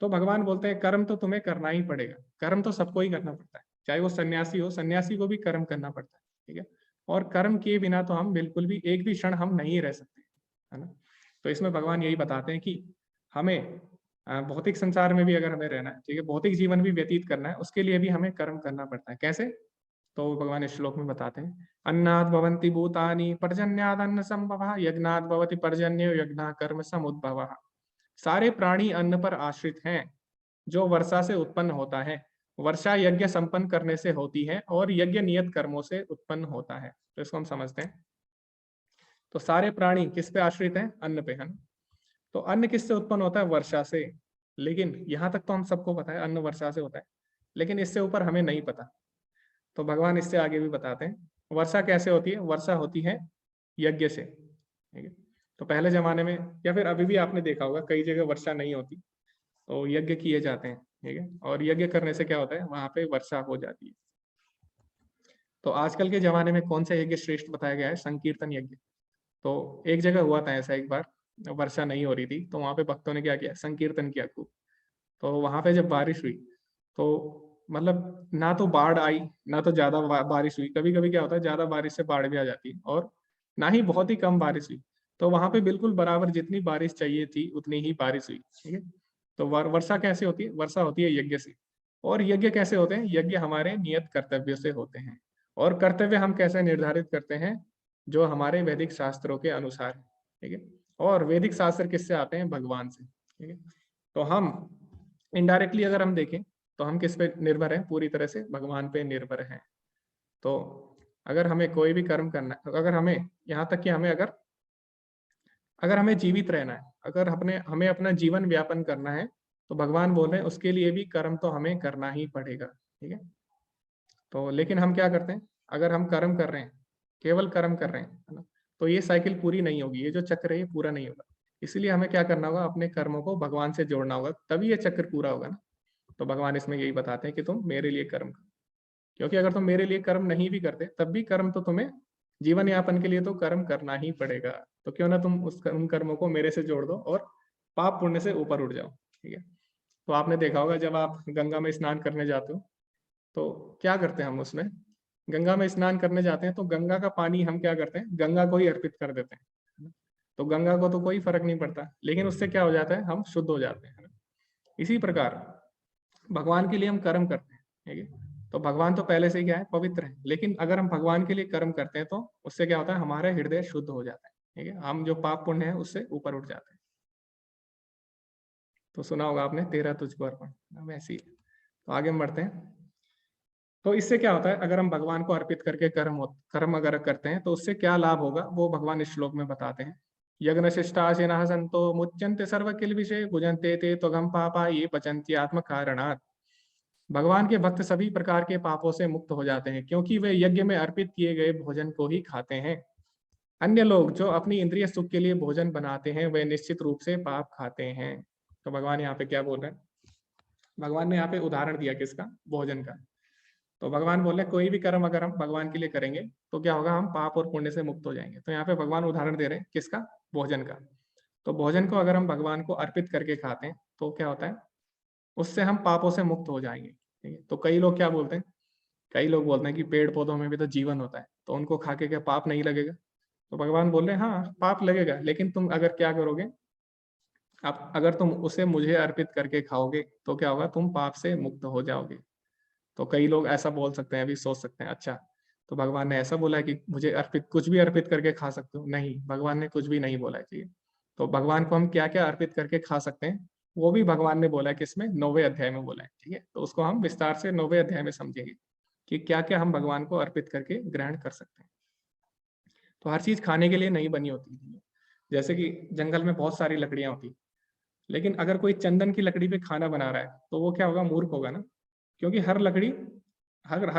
तो भगवान बोलते हैं कर्म तो तुम्हें करना ही पड़ेगा, कर्म तो सबको ही करना पड़ता है, चाहे वो सन्यासी हो, सन्यासी को भी कर्म करना पड़ता है, ठीक है। और कर्म किए बिना तो हम बिल्कुल भी एक भी क्षण हम नहीं रह सकते, है ना। तो इसमें भगवान यही बताते हैं कि हमें भौतिक संसार में भी अगर हमें रहना है, ठीक है, भौतिक जीवन भी व्यतीत करना है, उसके लिए भी हमें कर्म करना पड़ता है। कैसे, तो भगवान इस श्लोक में बताते हैं, अन्नाद भवन्ति भूतानि पर्जन्याद अन्न संभवः यज्ञाद भवति पर्जन्यो यज्ञा कर्म समुद्भवः। सारे प्राणी अन्न पर आश्रित हैं जो वर्षा से उत्पन्न होता है, वर्षा यज्ञ संपन्न करने से होती है और यज्ञ नियत कर्मों से उत्पन्न होता है। तो इसको हम समझते हैं। तो सारे प्राणी किस पे आश्रित हैं, अन्न पे, है ना। तो अन्न किससे उत्पन्न होता है, वर्षा से। लेकिन यहाँ तक तो हम सबको पता है अन्न वर्षा से होता है, लेकिन इससे ऊपर हमें नहीं पता। तो भगवान इससे आगे भी बताते हैं। वर्षा कैसे होती है? वर्षा होती है यज्ञ से, ठीक है। तो पहले जमाने में या फिर अभी भी आपने देखा होगा कई जगह वर्षा नहीं होती, तो यज्ञ किए जाते हैं, ठीक है। और यज्ञ करने से क्या होता है, वहां पे वर्षा हो जाती है। तो आजकल के जमाने में कौन सा यज्ञ श्रेष्ठ बताया गया है? संकीर्तन यज्ञ। तो एक जगह हुआ था ऐसा, एक बार वर्षा नहीं हो रही थी, तो वहां पे भक्तों ने क्या किया, संकीर्तन किया खूब। तो वहां पे जब बारिश हुई तो मतलब ना तो बाढ़ आई ना तो ज्यादा बारिश हुई। कभी कभी क्या होता है, ज्यादा बारिश से बाढ़ भी आ जाती है, और ना ही बहुत ही कम बारिश हुई। तो वहां पे बिल्कुल बराबर जितनी बारिश चाहिए थी उतनी ही बारिश हुई, ठीक है। तो वर्षा कैसे होती है? वर्षा होती है यज्ञ से। और यज्ञ कैसे होते हैं? यज्ञ हमारे नियत कर्तव्य से होते हैं। और कर्तव्य हम कैसे निर्धारित करते हैं? जो हमारे वैदिक शास्त्रों के अनुसार है, ठीक है। और वैदिक शास्त्र किससे आते हैं? भगवान से, ठीक है। तो हम इनडायरेक्टली अगर हम देखें तो हम किस पे निर्भर हैं? पूरी तरह से भगवान पे निर्भर हैं। तो अगर हमें कोई भी कर्म करना है, अगर हमें यहाँ तक कि हमें अगर हमें जीवित रहना है, अगर हमें अपना जीवन व्यापन करना है, तो भगवान बोल रहे हैं उसके लिए भी कर्म तो हमें करना ही पड़ेगा, ठीक है। तो लेकिन हम क्या करते हैं? अगर हम कर्म कर रहे हैं, केवल कर्म कर रहे हैं, है ना, तो ये साइकिल पूरी नहीं होगी, ये जो चक्र है ये पूरा नहीं होगा। इसलिए हमें क्या करना होगा? अपने कर्मों को भगवान से जोड़ना होगा, तभी ये चक्र पूरा होगा ना। तो भगवान इसमें यही बताते हैं कि तुम मेरे लिए कर्म करो, क्योंकि अगर तुम मेरे लिए कर्म नहीं भी करते तब भी कर्म तो तुम्हें जीवन यापन के लिए तो कर्म करना ही पड़ेगा। तो क्यों ना तुम उन कर्मों को मेरे से जोड़ दो और पाप पुण्य से ऊपर उठ जाओ, ठीक है। तो आपने देखा होगा जब आप गंगा में स्नान करने जाते हो तो क्या करते हैं हम उसमें? गंगा में स्नान करने जाते हैं तो गंगा का पानी हम क्या करते हैं? गंगा को ही अर्पित कर देते हैं। तो गंगा को तो कोई फर्क नहीं पड़ता, लेकिन उससे क्या हो जाता है? हम शुद्ध हो जाते हैं। इसी प्रकार भगवान के लिए हम कर्म करते हैं, ठीक है। तो भगवान तो पहले से ही क्या है? पवित्र है। लेकिन अगर हम भगवान के लिए कर्म करते हैं तो उससे क्या होता है? हमारा हृदय शुद्ध हो जाता है, ठीक है। हम जो पाप पुण्य है उससे ऊपर उठ जाते हैं। तो सुना होगा आपने, तेरा तुझको अर्पण, वैसे ही। तो आगे हम बढ़ते हैं। तो इससे क्या होता है? अगर हम भगवान को अर्पित करके कर्म अगर करते हैं तो उससे क्या लाभ होगा, वो भगवान इस श्लोक में बताते हैं। यज्ञ शिष्टाशिनः संतो मुच्यन्ते सर्व किल विषय भुजन्ते ते त्वगम पापा ये पचन्ति आत्म कारणात्। भगवान के भक्त सभी प्रकार के पापों से मुक्त हो जाते हैं, क्योंकि वे यज्ञ में अर्पित किए गए भोजन को ही खाते हैं। अन्य लोग जो अपनी इंद्रिय सुख के लिए भोजन बनाते हैं वे निश्चित रूप से पाप खाते हैं। तो भगवान यहाँ पे क्या बोल रहे हैं? भगवान ने यहाँ पे उदाहरण दिया किसका? भोजन का। तो भगवान बोल रहे हैं कोई भी कर्म अगर हम भगवान के लिए करेंगे तो क्या होगा? हम पाप और पुण्य से मुक्त हो जाएंगे। तो यहाँ पे भगवान उदाहरण दे रहे हैं किसका? भोजन का। तो भोजन को अगर हम भगवान को अर्पित करके खाते हैं तो क्या होता है? उससे हम पापों से मुक्त हो जाएंगे, ठीक है। तो कई लोग क्या बोलते हैं? कई लोग बोलते हैं कि पेड़ पौधों में भी तो जीवन होता है, तो उनको खा के क्या पाप नहीं लगेगा? तो भगवान बोल रहे हैं हाँ पाप लगेगा, लेकिन तुम अगर क्या करोगे? आप अगर तुम उसे मुझे अर्पित करके खाओगे तो क्या होगा? तुम पाप से मुक्त हो जाओगे। तो कई लोग ऐसा बोल सकते हैं, अभी सोच सकते हैं अच्छा तो भगवान ने ऐसा बोला है कि मुझे अर्पित कुछ भी अर्पित करके खा सकते हो? नहीं, भगवान ने कुछ भी नहीं बोला है, ठीक है। तो भगवान को हम क्या क्या अर्पित करके खा सकते हैं वो भी भगवान ने बोला है, किसमें? 9वें अध्याय में बोला है, ठीक है। तो उसको हम विस्तार से 9वें अध्याय में समझेंगे कि क्या क्या हम भगवान को अर्पित करके ग्रहण कर सकते हैं। तो हर चीज खाने के लिए नहीं बनी होती है। जैसे कि जंगल में बहुत सारी लकड़ियां होती, लेकिन अगर कोई चंदन की लकड़ी पे खाना बना रहा है तो वो क्या होगा? मूर्ख होगा ना, क्योंकि हर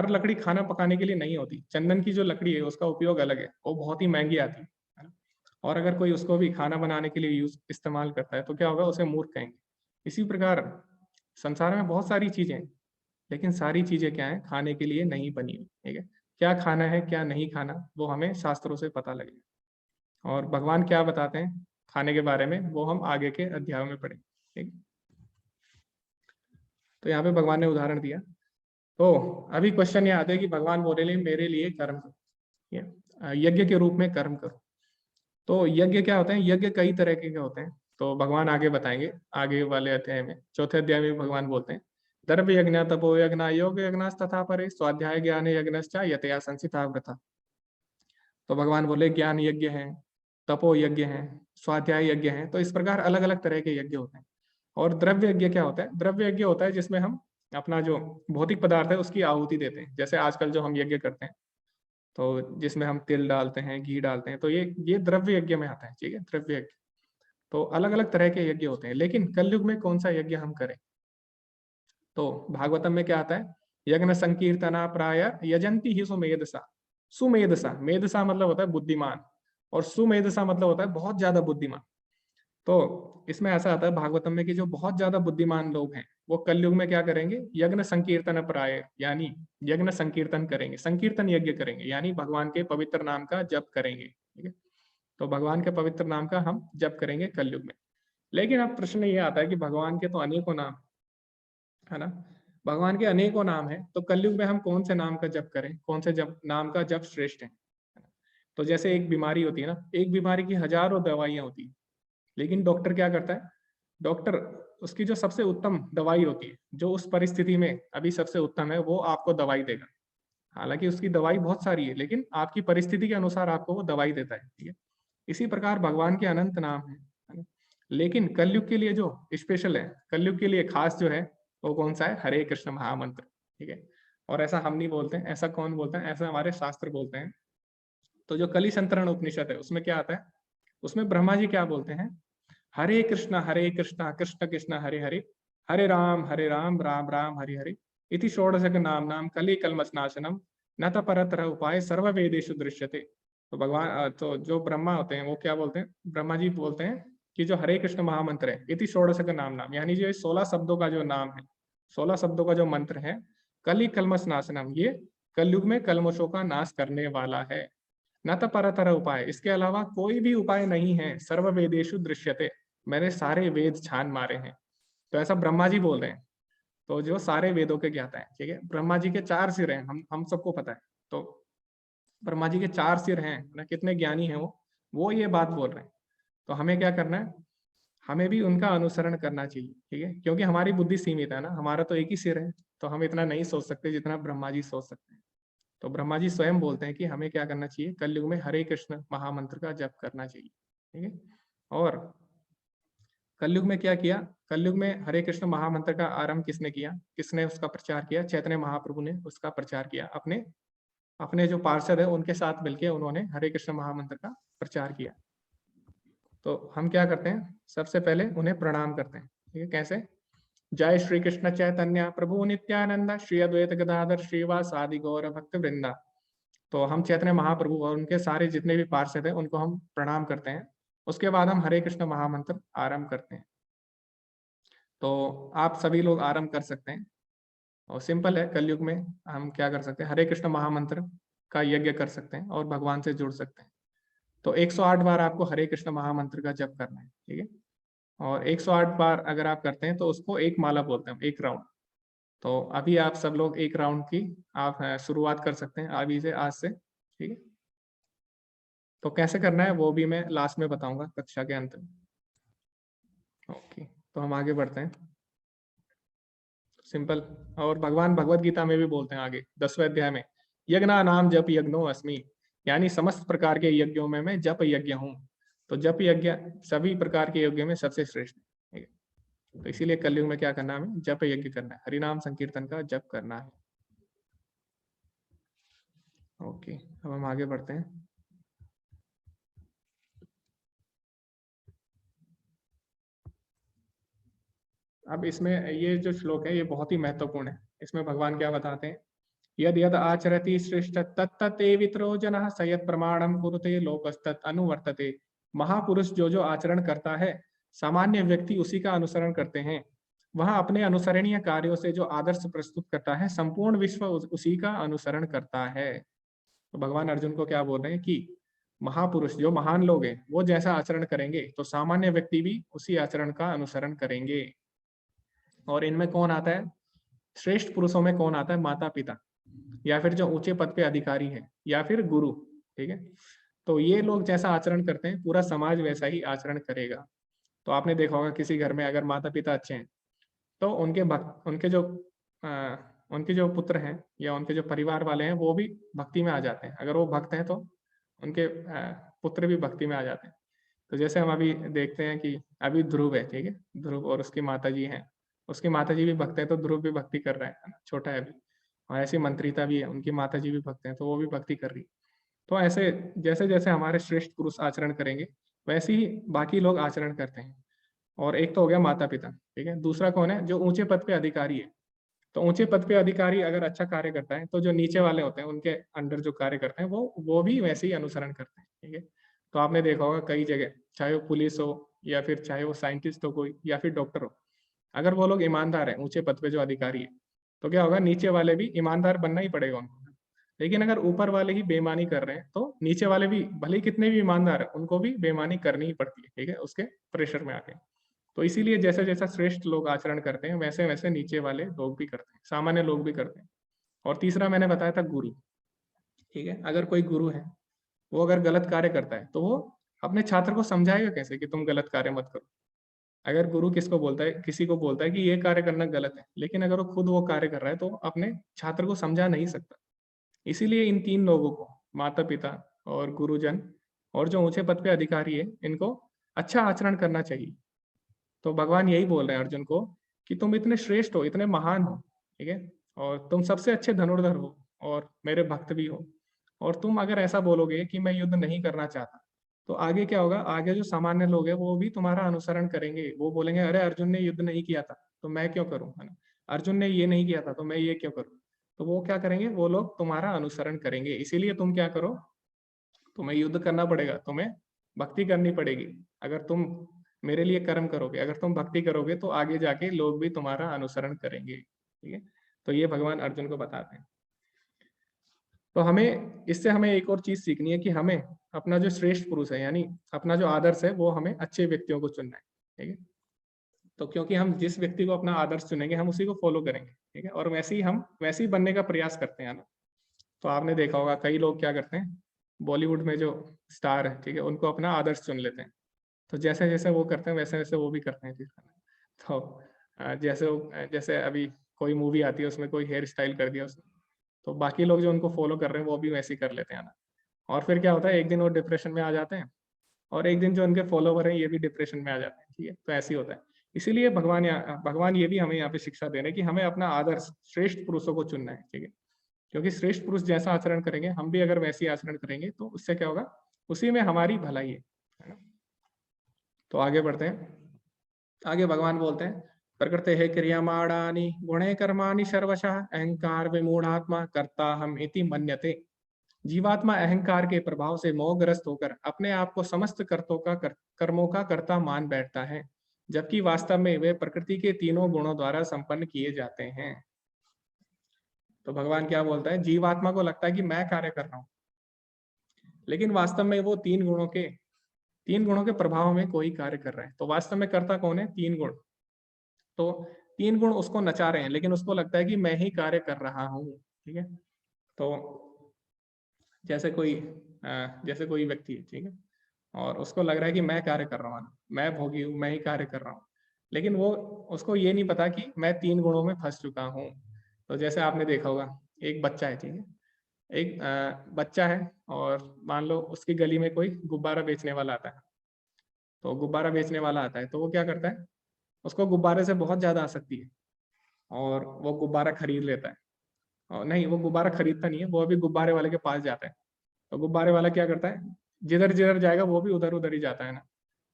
लकड़ी खाना पकाने के लिए नहीं होती। चंदन की जो लकड़ी है उसका उपयोग अलग है, वो बहुत ही महंगी आती है ना। और अगर कोई उसको भी खाना बनाने के लिए इस्तेमाल करता है तो क्या होगा? उसे मूर्ख कहेंगे। इसी प्रकार संसार में बहुत सारी चीजें हैं, लेकिन सारी चीजें क्या है? खाने के लिए नहीं बनी हुई, ठीक है। क्या खाना है क्या नहीं खाना वो हमें शास्त्रों से पता लगेगा। और भगवान क्या बताते हैं खाने के बारे में वो हम आगे के अध्यायों में पढ़ेंगे, ठीक। तो यहाँ पे भगवान ने उदाहरण दिया। तो अभी क्वेश्चन ये आते हैं कि भगवान बोले मेरे लिए कर्म करो, यज्ञ के रूप में कर्म करो। तो यज्ञ क्या होते हैं? यज्ञ कई तरह के होते हैं, तो भगवान आगे बताएंगे। आगे वाले अध्याय में, चौथे अध्याय में भगवान बोलते हैं द्रव्य यज्ञ तपो यज्ञ योग यज्ञ तथा परे स्वाध्याय ज्ञान यज्ञ यतया संसिता व्रता। तो भगवान बोले ज्ञान यज्ञ है, तपो यज्ञ है, स्वाध्याय यज्ञ है। तो इस प्रकार अलग अलग तरह के यज्ञ होते हैं। और द्रव्य यज्ञ क्या होता है? द्रव्य यज्ञ होता है जिसमें हम अपना जो भौतिक पदार्थ है उसकी आहुति देते हैं। जैसे आजकल जो हम यज्ञ करते हैं तो जिसमें हम तिल डालते हैं, घी डालते हैं, तो ये द्रव्य यज्ञ में आता है, ठीक है, द्रव्य यज्ञ। तो अलग अलग तरह के यज्ञ होते हैं, लेकिन कलयुग में कौन सा यज्ञ हम करें? तो भागवतम में क्या आता है, यज्ञ संकीर्तना प्राय यजंती ही सुमेधसा। सुमेधसा, मेधसा मतलब होता है बुद्धिमान, और सुमेधसा मतलब होता है बहुत ज्यादा बुद्धिमान। तो इसमें ऐसा आता है भागवतम में कि जो बहुत ज्यादा बुद्धिमान लोग हैं वो कलयुग में क्या करेंगे, यज्ञ संकीर्तन प्राय, यानी यज्ञ संकीर्तन करेंगे, संकीर्तन यज्ञ करेंगे, यानी भगवान के पवित्र नाम का जप करेंगे। ठीक है, तो भगवान के पवित्र नाम का हम जप करेंगे कलयुग में। लेकिन अब प्रश्न ये आता है कि भगवान के तो अनेकों नाम है ना, भगवान के अनेकों नाम है, तो कलयुग में हम कौन से नाम का जप करें, कौन से जप नाम का जप श्रेष्ठ है। तो जैसे एक बीमारी होती है ना, एक बीमारी की हजारों दवाइयां होती है, लेकिन डॉक्टर क्या करता है, डॉक्टर उसकी जो सबसे उत्तम दवाई होती है, जो उस परिस्थिति में अभी सबसे उत्तम है, वो आपको दवाई देगा। हालांकि उसकी दवाई बहुत सारी है, लेकिन आपकी परिस्थिति के अनुसार आपको वो दवाई देता है। ठीक है, इसी प्रकार भगवान के अनंत नाम है ना? लेकिन कलयुग के लिए जो स्पेशल है, कलयुग के लिए खास जो है, वो कौन सा है, हरे कृष्ण महामंत्र। ठीक है, और ऐसा हम नहीं बोलते हैं, ऐसा कौन बोलता है, ऐसा हमारे शास्त्र बोलते हैं। तो जो कली संतरण उपनिषद है उसमें क्या आता है, उसमें ब्रह्मा जी क्या बोलते हैं, हरे कृष्ण कृष्ण कृष्ण हरे हरे, हरे राम राम राम हरे हरे, इति षोडशक नाम नाम कली कलमसनाशनम न त परतर उपाय सर्व वेदेषु दृश्यते। तो भगवान, तो जो ब्रह्मा होते हैं वो क्या बोलते हैं, ब्रह्मा जी बोलते हैं कि जो हरे कृष्ण महामंत्र है, इति षोडशक नाम नाम, यानी जो 16 शब्दों का जो नाम है, 16 शब्दों का जो मंत्र है, कली कलमस नाशनम, ये कलयुग में कलमशों का नाश करने वाला है। न तो परतर उपाय, इसके अलावा कोई भी उपाय नहीं है, सर्व वेदेशु दृश्यते, मैंने सारे वेद छान मारे हैं। तो ऐसा ब्रह्मा जी बोल रहे हैं, तो जो सारे वेदों के ज्ञाता है। ठीक है, ब्रह्मा जी के 4 सिर हैं, हम सबको पता है। तो ब्रह्मा जी के 4 सिर हैं ना, कितने ज्ञानी हैं वो ये बात बोल रहे हैं। तो हमें क्या करना है, हमें भी उनका अनुसरण करना चाहिए। ठीक है, क्योंकि हमारी बुद्धि सीमित है ना, हमारा तो एक ही सिर है, तो हम इतना नहीं सोच सकते जितना ब्रह्मा जी सोच सकते हैं। तो ब्रह्मा जी स्वयं बोलते हैं कि हमें क्या करना चाहिए, कलयुग में हरे कृष्ण महामंत्र का जप करना चाहिए। ठीक है, और कलयुग में क्या किया, कलयुग में हरे कृष्ण महामंत्र का आरंभ किसने किया, किसने उसका प्रचार किया, चैतन्य महाप्रभु ने उसका प्रचार किया। अपने अपने जो पार्षद है उनके साथ मिलकर उन्होंने हरे कृष्ण महामंत्र का प्रचार किया। तो हम क्या करते हैं, सबसे पहले उन्हें प्रणाम करते हैं। ठीक है, कैसे, जय श्री कृष्ण चैतन्य प्रभु नित्यानंद श्री अद्वैत गदाधर श्रीवासादि गौर भक्त वृंदा। तो हम चैतन्य महाप्रभु और उनके सारे जितने भी पार्षद हैं उनको हम प्रणाम करते हैं। उसके बाद हम हरे कृष्ण महामंत्र आरंभ करते हैं। तो आप सभी लोग आरंभ कर सकते हैं, और सिंपल है, कलयुग में हम क्या कर सकते हैं, हरे कृष्ण महामंत्र का यज्ञ कर सकते हैं और भगवान से जुड़ सकते हैं। तो 108 बार आपको हरे कृष्ण महामंत्र का जप करना है। ठीक है, और 108 बार अगर आप करते हैं तो उसको एक माला बोलते हैं, एक राउंड। तो अभी आप सब लोग एक राउंड की आप शुरुआत कर सकते हैं अभी से, आज से। ठीक है, तो कैसे करना है वो भी मैं लास्ट में बताऊंगा कक्षा के अंत में। ओके, तो हम आगे बढ़ते हैं। सिंपल, और भगवान भगवत गीता में भी बोलते हैं आगे 10वें अध्याय में, यज्ञा नाम जप यज्ञो अस्मि, यानी समस्त प्रकार के यज्ञों में मैं जप यज्ञ हूँ। तो जप यज्ञ सभी प्रकार के यज्ञ में सबसे श्रेष्ठ है। तो इसीलिए कलयुग में क्या करना है, हमें जप यज्ञ करना है, हरिनाम संकीर्तन का जप करना है। ओके, अब हम आगे बढ़ते हैं। अब इसमें ये जो श्लोक है ये बहुत ही महत्वपूर्ण है। इसमें भगवान क्या बताते हैं, यद यद आचरति श्रेष्ठ तत्ते वित्रो जनः सयत् प्रमाणम कुरुते लोकस्तत् अनुवर्तते। महापुरुष जो जो आचरण करता है, सामान्य व्यक्ति उसी का अनुसरण करते हैं। वह अपने अनुसरणीय कार्यों से जो आदर्श प्रस्तुत करता है, संपूर्ण विश्व उसी का अनुसरण करता है। तो भगवान अर्जुन को क्या बोल रहे हैं कि महापुरुष जो महान लोग हैं वो जैसा आचरण करेंगे तो सामान्य व्यक्ति भी उसी आचरण का अनुसरण करेंगे। और इनमें कौन आता है, श्रेष्ठ पुरुषों में कौन आता है, माता पिता, या फिर जो ऊंचे पद पे अधिकारी है, या फिर गुरु। ठीक है, तो ये लोग जैसा आचरण करते हैं पूरा समाज वैसा ही आचरण करेगा। तो आपने देखा होगा किसी घर में अगर माता पिता अच्छे हैं तो उनके जो पुत्र हैं या उनके जो परिवार वाले हैं वो भी भक्ति में आ जाते हैं। अगर वो भक्त हैं तो उनके पुत्र भी भक्ति में आ जाते हैं। तो जैसे हम अभी देखते हैं कि अभी ध्रुव है, ठीक है, ध्रुव और उसकी माता जी हैं, उसकी माता जी भी भक्त है तो ध्रुव भी भक्ति कर रहा है, छोटा है अभी। और ऐसी मंत्रिता भी है, उनकी माता जी भी भक्त हैं तो वो भी भक्ति कर रही। तो ऐसे जैसे जैसे हमारे श्रेष्ठ पुरुष आचरण करेंगे वैसे ही बाकी लोग आचरण करते हैं। और एक तो हो गया माता पिता, ठीक है, दूसरा कौन है, जो ऊंचे पद पे अधिकारी है। तो ऊंचे पद पे अधिकारी अगर अच्छा कार्य करता है तो जो नीचे वाले होते हैं उनके अंडर जो कार्य करते हैं वो भी वैसे ही अनुसरण करते हैं। ठीक है, तो आपने देखा होगा कई जगह, चाहे वो पुलिस हो या फिर चाहे वो साइंटिस्ट हो कोई या फिर डॉक्टर हो, अगर वो लोग ईमानदार है, ऊंचे पद पे जो अधिकारी है, तो क्या होगा, नीचे वाले भी ईमानदार बनना ही पड़ेगा उनको। लेकिन अगर ऊपर वाले ही बेईमानी कर रहे हैं तो नीचे वाले भी भले ही कितने भी ईमानदार है उनको भी बेईमानी करनी ही पड़ती है। ठीक है, उसके प्रेशर में आके। तो इसीलिए जैसे जैसा श्रेष्ठ लोग आचरण करते हैं वैसे वैसे नीचे वाले लोग भी करते हैं, सामान्य लोग भी करते हैं। और तीसरा मैंने बताया था गुरु। ठीक है, अगर कोई गुरु है वो अगर गलत कार्य करता है तो वो अपने छात्र को समझाएगा कैसे कि तुम गलत कार्य मत करो। अगर गुरु किसको बोलता है, किसी को बोलता है कि ये कार्य करना गलत है, लेकिन अगर वो खुद वो कार्य कर रहा है तो अपने छात्र को समझा नहीं सकता। इसीलिए इन तीन लोगों को, माता पिता और गुरुजन और जो ऊंचे पद पे अधिकारी है, इनको अच्छा आचरण करना चाहिए। तो भगवान यही बोल रहे हैं अर्जुन को कि तुम इतने श्रेष्ठ हो, इतने महान हो, ठीक है, और तुम सबसे अच्छे धनुर्धर हो और मेरे भक्त भी हो। और तुम अगर ऐसा बोलोगे कि मैं युद्ध नहीं करना चाहता, तो आगे क्या होगा, आगे जो सामान्य लोग हैं वो भी तुम्हारा अनुसरण करेंगे। वो बोलेंगे अरे अर्जुन ने युद्ध नहीं किया था तो मैं क्यों करूं, है ना, अर्जुन ने ये नहीं किया था तो मैं ये क्यों करूं। तो वो क्या करेंगे, वो लोग तुम्हारा अनुसरण करेंगे। इसीलिए तुम क्या करो, तुम्हें युद्ध करना पड़ेगा, तुम्हें भक्ति करनी पड़ेगी। अगर तुम मेरे लिए कर्म करोगे, अगर तुम भक्ति करोगे तो आगे जाके लोग भी तुम्हारा अनुसरण करेंगे। ठीक है, तो ये भगवान अर्जुन को बताते हैं। तो हमें इससे हमें एक और चीज सीखनी है कि हमें अपना जो श्रेष्ठ पुरुष है, यानी अपना जो आदर्श है, वो हमें अच्छे व्यक्तियों को चुनना है। ठीक है, तो क्योंकि हम जिस व्यक्ति को अपना आदर्श चुनेंगे हम उसी को फॉलो करेंगे। ठीक है, और वैसे ही बनने का प्रयास करते हैं ना। तो आपने देखा होगा कई लोग क्या करते हैं, बॉलीवुड में जो स्टार है, ठीक है, उनको अपना आदर्श चुन लेते हैं। तो जैसे जैसे वो करते हैं वैसे वैसे वो भी करते हैं। तो जैसे अभी कोई मूवी आती है उसमें कोई हेयर स्टाइल कर दिया उसने, तो बाकी लोग जो उनको फॉलो कर रहे हैं वो भी वैसे ही कर लेते हैं ना। और फिर क्या होता है, एक दिन वो डिप्रेशन में आ जाते हैं और एक दिन जो उनके फॉलोवर हैं ये भी डिप्रेशन में आ जाते हैं। ठीक है, तो ऐसे ही होता है। इसीलिए भगवान ये भी हमें यहाँ पे शिक्षा दे रहे हैं कि हमें अपना आदर्श श्रेष्ठ पुरुषों को चुनना है। ठीक है, क्योंकि श्रेष्ठ पुरुष जैसा आचरण करेंगे हम भी अगर वैसे ही आचरण करेंगे तो उससे क्या होगा, उसी में हमारी भलाई है ना। तो आगे बढ़ते हैं। आगे भगवान बोलते हैं, प्रकृते है क्रियमाणानि गुणे कर्माणि सर्वशः अहंकार विमूढ़ात्मा कर्ता हम इति मन्यते। जीवात्मा अहंकार के प्रभाव से मोहग्रस्त होकर अपने आप को समस्त कर्मों का कर्ता मान बैठता है, जबकि वास्तव में वे प्रकृति के तीनों गुणों द्वारा संपन्न किए जाते हैं। तो भगवान क्या बोलता है, जीवात्मा को लगता है कि मैं कार्य कर रहा हूं, लेकिन वास्तव में वो तीन गुणों के प्रभाव में कोई कार्य कर रहा है। तो वास्तव में कर्ता कौन है, तीन गुण। तो तीन गुण उसको नचा रहे हैं, लेकिन उसको लगता है कि मैं ही कार्य कर रहा हूँ। ठीक है, तो जैसे कोई व्यक्ति है, ठीक है, और उसको लग रहा है कि मैं कार्य कर रहा हूँ, मैं भोगी हूँ, मैं ही कार्य कर रहा हूँ, लेकिन उसको ये नहीं पता कि मैं तीन गुणों में फंस चुका हूँ। तो जैसे आपने देखा होगा, एक बच्चा है, ठीक है, एक बच्चा है और मान लो उसकी गली में कोई गुब्बारा बेचने वाला आता है। तो गुब्बारा बेचने वाला आता है तो वो क्या करता है, उसको गुब्बारे से बहुत ज्यादा आसक्ति है और वो गुब्बारा खरीद लेता है। और नहीं, वो गुब्बारा खरीदता नहीं है, वो अभी गुब्बारे वाले के पास जाता है। तो गुब्बारे वाला क्या करता है, जिधर जिधर जाएगा वो भी उधर उधर ही जाता है ना।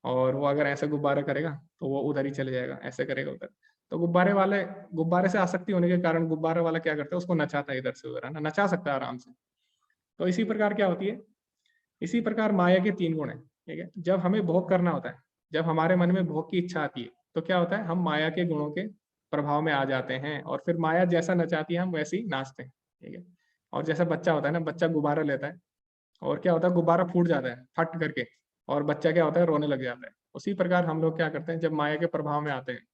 और वो अगर ऐसे गुब्बारा करेगा तो वो उधर ही चले जाएगा, ऐसे करेगा उधर। तो गुब्बारे से आसक्ति होने के कारण गुब्बारे वाला क्या करता है, उसको नचाता है इधर से उधर, है ना, नचा सकता है आराम से। तो इसी प्रकार क्या होती है, इसी प्रकार माया के तीन गुण है। ठीक है, जब हमें भोग करना होता है, जब हमारे मन में भोग की इच्छा आती है, तो क्या होता है, हम माया के गुणों के प्रभाव में आ जाते हैं और फिर माया जैसा नचाती है हम वैसे ही नाचते हैं। ठीक है, और जैसा बच्चा होता है ना, बच्चा गुब्बारा लेता है और क्या होता है, गुब्बारा फूट जाता है फट करके, और बच्चा क्या होता है, रोने लग जाता है। उसी प्रकार हम लोग क्या करते हैं, जब माया के प्रभाव में आते हैं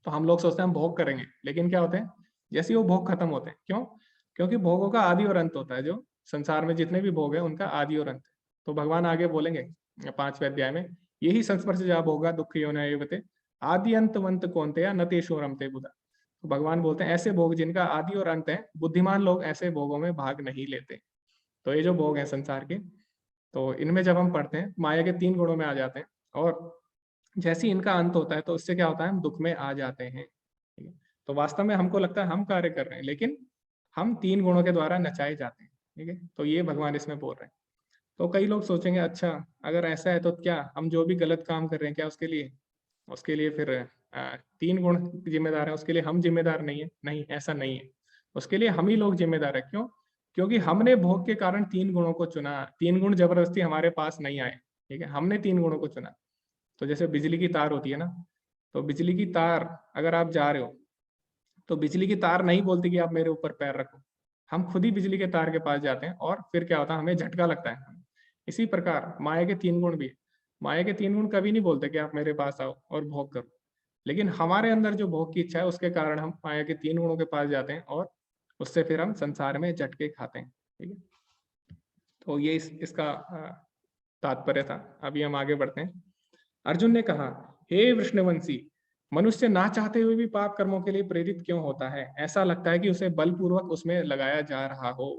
तो हम लोग सोचते हैं हम भोग करेंगे, लेकिन क्या होते हैं, जैसे ही वो भोग खत्म होते हैं, क्यों, क्योंकि भोगों का आदि और अंत होता है। जो संसार में जितने भी भोग है उनका आदि और अंत है। तो भगवान आगे बोलेंगे 5वें अध्याय में, यही संस्पर्श जब होगा दुख योनिते आदि अंतवंत कौनतेया न तेषु रमते बुधा। तो भगवान बोलते हैं ऐसे भोग जिनका आदि और अंत है, बुद्धिमान लोग ऐसे भोगों में भाग नहीं लेते। तो ये जो भोग है संसार के, तो इनमें जब हम पढ़ते हैं माया के तीन गुणों में आ जाते हैं, और जैसे ही इनका अंत होता है तो इससे क्या होता है, हम दुख में आ जाते हैं। ठीक है, तो वास्तव में हमको लगता है हम कार्य कर रहे हैं, लेकिन हम तीन गुणों के द्वारा नचाए जाते हैं। ठीक है, तो ये भगवान इसमें बोल रहे हैं। तो कई लोग सोचेंगे अच्छा अगर ऐसा है तो क्या हम जो भी गलत काम कर रहे हैं क्या उसके लिए फिर तीन गुण जिम्मेदार है, उसके लिए हम जिम्मेदार नहीं है? नहीं, ऐसा नहीं है। उसके लिए हम ही लोग जिम्मेदार है। क्यों? क्योंकि हमने भोग के कारण तीन गुणों को चुना। तीन गुण जबरदस्ती हमारे पास नहीं आए, ठीक है, हमने तीन गुणों को चुना। तो जैसे बिजली की तार होती है ना, तो बिजली की तार अगर आप जा रहे हो तो बिजली की तार नहीं बोलती कि आप मेरे ऊपर पैर रखो, हम खुद ही बिजली के तार के पास जाते हैं और फिर क्या होता है, हमें झटका लगता है। इसी प्रकार माया के तीन गुण भी, माया के तीन गुण कभी नहीं बोलते कि आप मेरे पास आओ और भोग करो, लेकिन हमारे अंदर जो भोग की इच्छा है उसके कारण हम माया के तीन गुणों के पास जाते हैं और उससे फिर हम संसार में झटके खाते हैं, ठीक है। तो ये इसका तात्पर्य था। अभी हम आगे बढ़ते हैं। अर्जुन ने कहा, हे वृष्णवंशी, मनुष्य ना चाहते हुए भी पाप कर्मों के लिए प्रेरित क्यों होता है? ऐसा लगता है कि उसे बलपूर्वक उसमें लगाया जा रहा हो।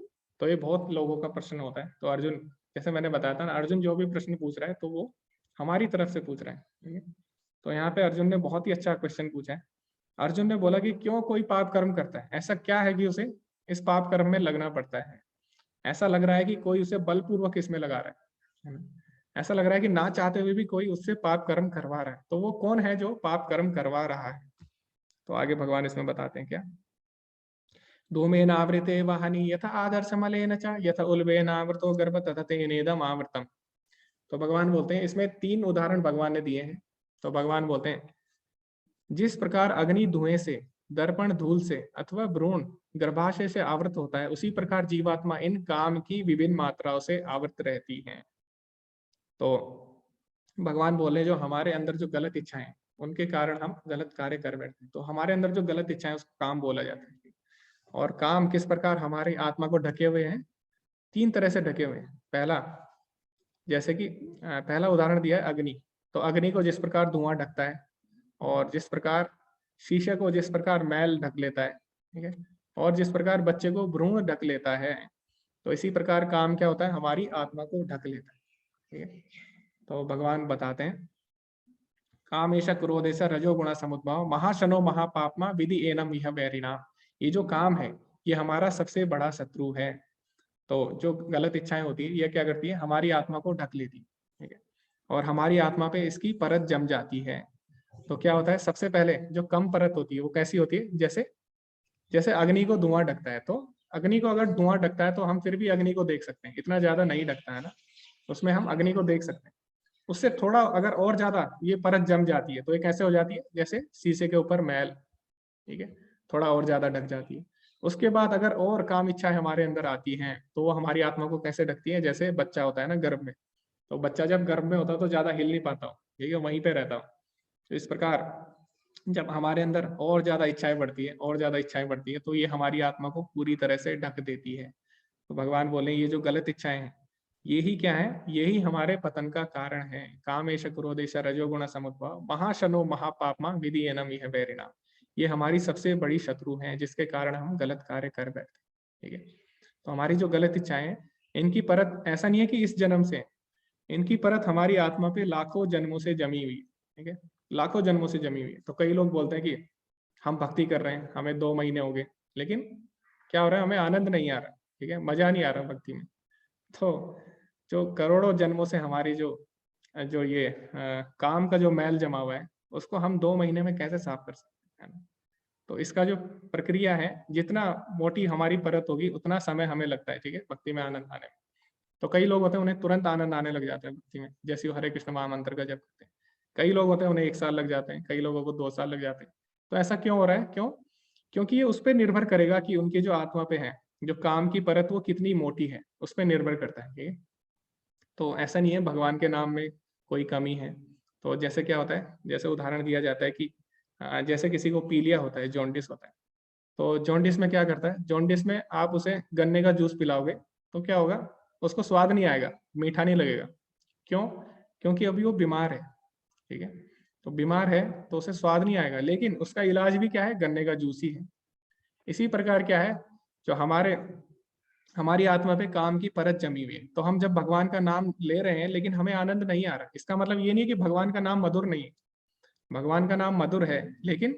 तो ये बहुत लोगों का प्रश्न होता है। तो अर्जुन, जैसे मैंने बताया था ना, अर्जुन जो भी प्रश्न पूछ रहा है तो वो हमारी तरफ से पूछ रहा है, ठीक है। तो यहाँ पे अर्जुन ने बहुत ही अच्छा क्वेश्चन पूछा है। अर्जुन ने बोला कि क्यों कोई पाप कर्म करता है, ऐसा क्या है कि उसे इस पाप कर्म में लगना पड़ता है? ऐसा लग रहा है कि कोई उसे बलपूर्वक इसमें लगा रहा है ना? ऐसा लग रहा है कि ना चाहते हुए भी कोई उससे पाप कर्म करवा रहा है। तो वो कौन है जो पाप कर्म करवा रहा है? तो आगे भगवान इसमें बताते हैं क्या। धूमेन आवृते वाहनी यथा आदर्श मलेन च यथा उल्बेन आवृतो गर्भ तथा तेनेदम आवृतम। तो भगवान बोलते हैं, इसमें तीन उदाहरण भगवान ने दिए हैं। तो भगवान बोलते हैं, जिस प्रकार अग्नि धुएं से, दर्पण धूल से अथवा भ्रूण गर्भाशय से आवृत होता है, उसी प्रकार जीवात्मा इन काम की विभिन्न मात्राओं से आवृत रहती है। तो भगवान बोले, जो हमारे अंदर जो गलत इच्छाएं हैं उनके कारण हम गलत कार्य कर बैठते हैं। तो हमारे अंदर जो गलत इच्छाएं उसको काम बोला जाता है। और काम किस प्रकार हमारी आत्मा को ढके हुए हैं? तीन तरह से ढके हुए हैं। पहला, जैसे कि पहला उदाहरण दिया है अग्नि। तो अग्नि को जिस प्रकार धुआं ढकता है और जिस प्रकार शीशे को जिस प्रकार मैल ढक लेता है, ठीक है, और जिस प्रकार बच्चे को भ्रूण ढक लेता है, तो इसी प्रकार काम क्या होता है, हमारी आत्मा को ढक लेता है, ठीक है। तो भगवान बताते हैं, कामेश क्रोधेश रजोगुण समुद्भव महाशनो महापापमा विधि एनम यह वैरिणा। ये जो काम है ये हमारा सबसे बड़ा शत्रु है। तो जो गलत इच्छाएं होती है ये क्या करती है, हमारी आत्मा को ढक लेती है, ठीक है, और हमारी आत्मा पे इसकी परत जम जाती है। तो क्या होता है, सबसे पहले जो कम परत होती है वो कैसी होती है, जैसे जैसे अग्नि को धुआं ढकता है, तो अग्नि को अगर धुआं ढकता है तो हम फिर भी अग्नि को देख सकते हैं, इतना ज्यादा नहीं ढकता है ना, उसमें हम अग्नि को देख सकते हैं। उससे थोड़ा अगर और ज्यादा ये परत जम जाती है तो ये कैसे हो जाती है, जैसे शीशे के ऊपर मैल, ठीक है, थोड़ा और ज्यादा ढक जाती है। उसके बाद अगर और काम इच्छाएं हमारे अंदर आती हैं तो वो हमारी आत्मा को कैसे ढकती है, जैसे बच्चा होता है ना गर्भ में, तो बच्चा जब गर्भ में होता है तो ज्यादा हिल नहीं पाता हो, ठीक है, वहीं पे रहता हो। तो इस प्रकार जब हमारे अंदर और ज्यादा इच्छाएं बढ़ती है, और ज्यादा इच्छाएं बढ़ती है, तो ये हमारी आत्मा को पूरी तरह से ढक देती है। तो भगवान बोले, ये जो गलत इच्छाएं हैं यही क्या है, यही हमारे पतन का कारण है। कामेश क्रोधेश रजोगुण समुद्भव महाशनो महापापमा विधि एनम यह वैरिणा। ये हमारी सबसे बड़ी शत्रु हैं जिसके कारण हम गलत कार्य कर बैठते, ठीक है। तो हमारी जो गलत इच्छाएं हैं इनकी परत ऐसा नहीं है कि इस जन्म से, इनकी परत हमारी आत्मा पे लाखों जन्मों से जमी हुई, ठीक है, लाखों जन्मों से जमी हुई है। तो कई लोग बोलते हैं कि हम भक्ति कर रहे हैं, हमें 2 महीने हो गए, लेकिन क्या हो रहा है, हमें आनंद नहीं आ रहा, ठीक है, मजा नहीं आ रहा भक्ति में। तो जो करोड़ों जन्मों से हमारी जो जो ये काम का जो मैल जमा हुआ है उसको हम 2 महीने में कैसे साफ कर सकते हैं, है ना। तो इसका जो प्रक्रिया है, जितना मोटी हमारी परत होगी उतना समय हमें लगता है, ठीक है, भक्ति में आनंद आने में। तो कई लोग होते हैं उन्हें तुरंत आनंद आने लग जाता है भक्ति में, जैसे वो हरे कृष्ण महामंत्र का जप करते हैं। कई लोग होते हैं उन्हें 1 साल लग जाते हैं, कई लोगों को 2 साल लग जाते हैं। तो ऐसा क्यों हो रहा है, क्यों? क्योंकि ये उस पर निर्भर करेगा कि उनकी जो आत्मा पे है, जो काम की परत वो कितनी मोटी है, उस पर निर्भर करता है, ठीक है। तो ऐसा नहीं है भगवान के नाम में कोई कमी है। तो जैसे क्या होता है, जैसे उदाहरण दिया जाता है कि जैसे किसी को पीलिया होता है, जॉन्डिस होता है, तो जॉन्डिस में क्या करता है, जॉन्डिस में आप उसे गन्ने का जूस पिलाओगे तो क्या होगा, उसको स्वाद नहीं आएगा, मीठा नहीं लगेगा। क्यों? क्योंकि अभी वो बीमार है, ठीक है। तो बीमार है तो उसे स्वाद नहीं आएगा, लेकिन उसका इलाज भी क्या है, गन्ने का जूस ही है। इसी प्रकार क्या है, जो हमारी आत्मा पे काम की परत जमी हुई है, तो हम जब भगवान का नाम ले रहे हैं लेकिन हमें आनंद नहीं आ रहा, इसका मतलब ये नहीं कि भगवान का नाम मधुर नहीं है, भगवान का नाम मधुर है, लेकिन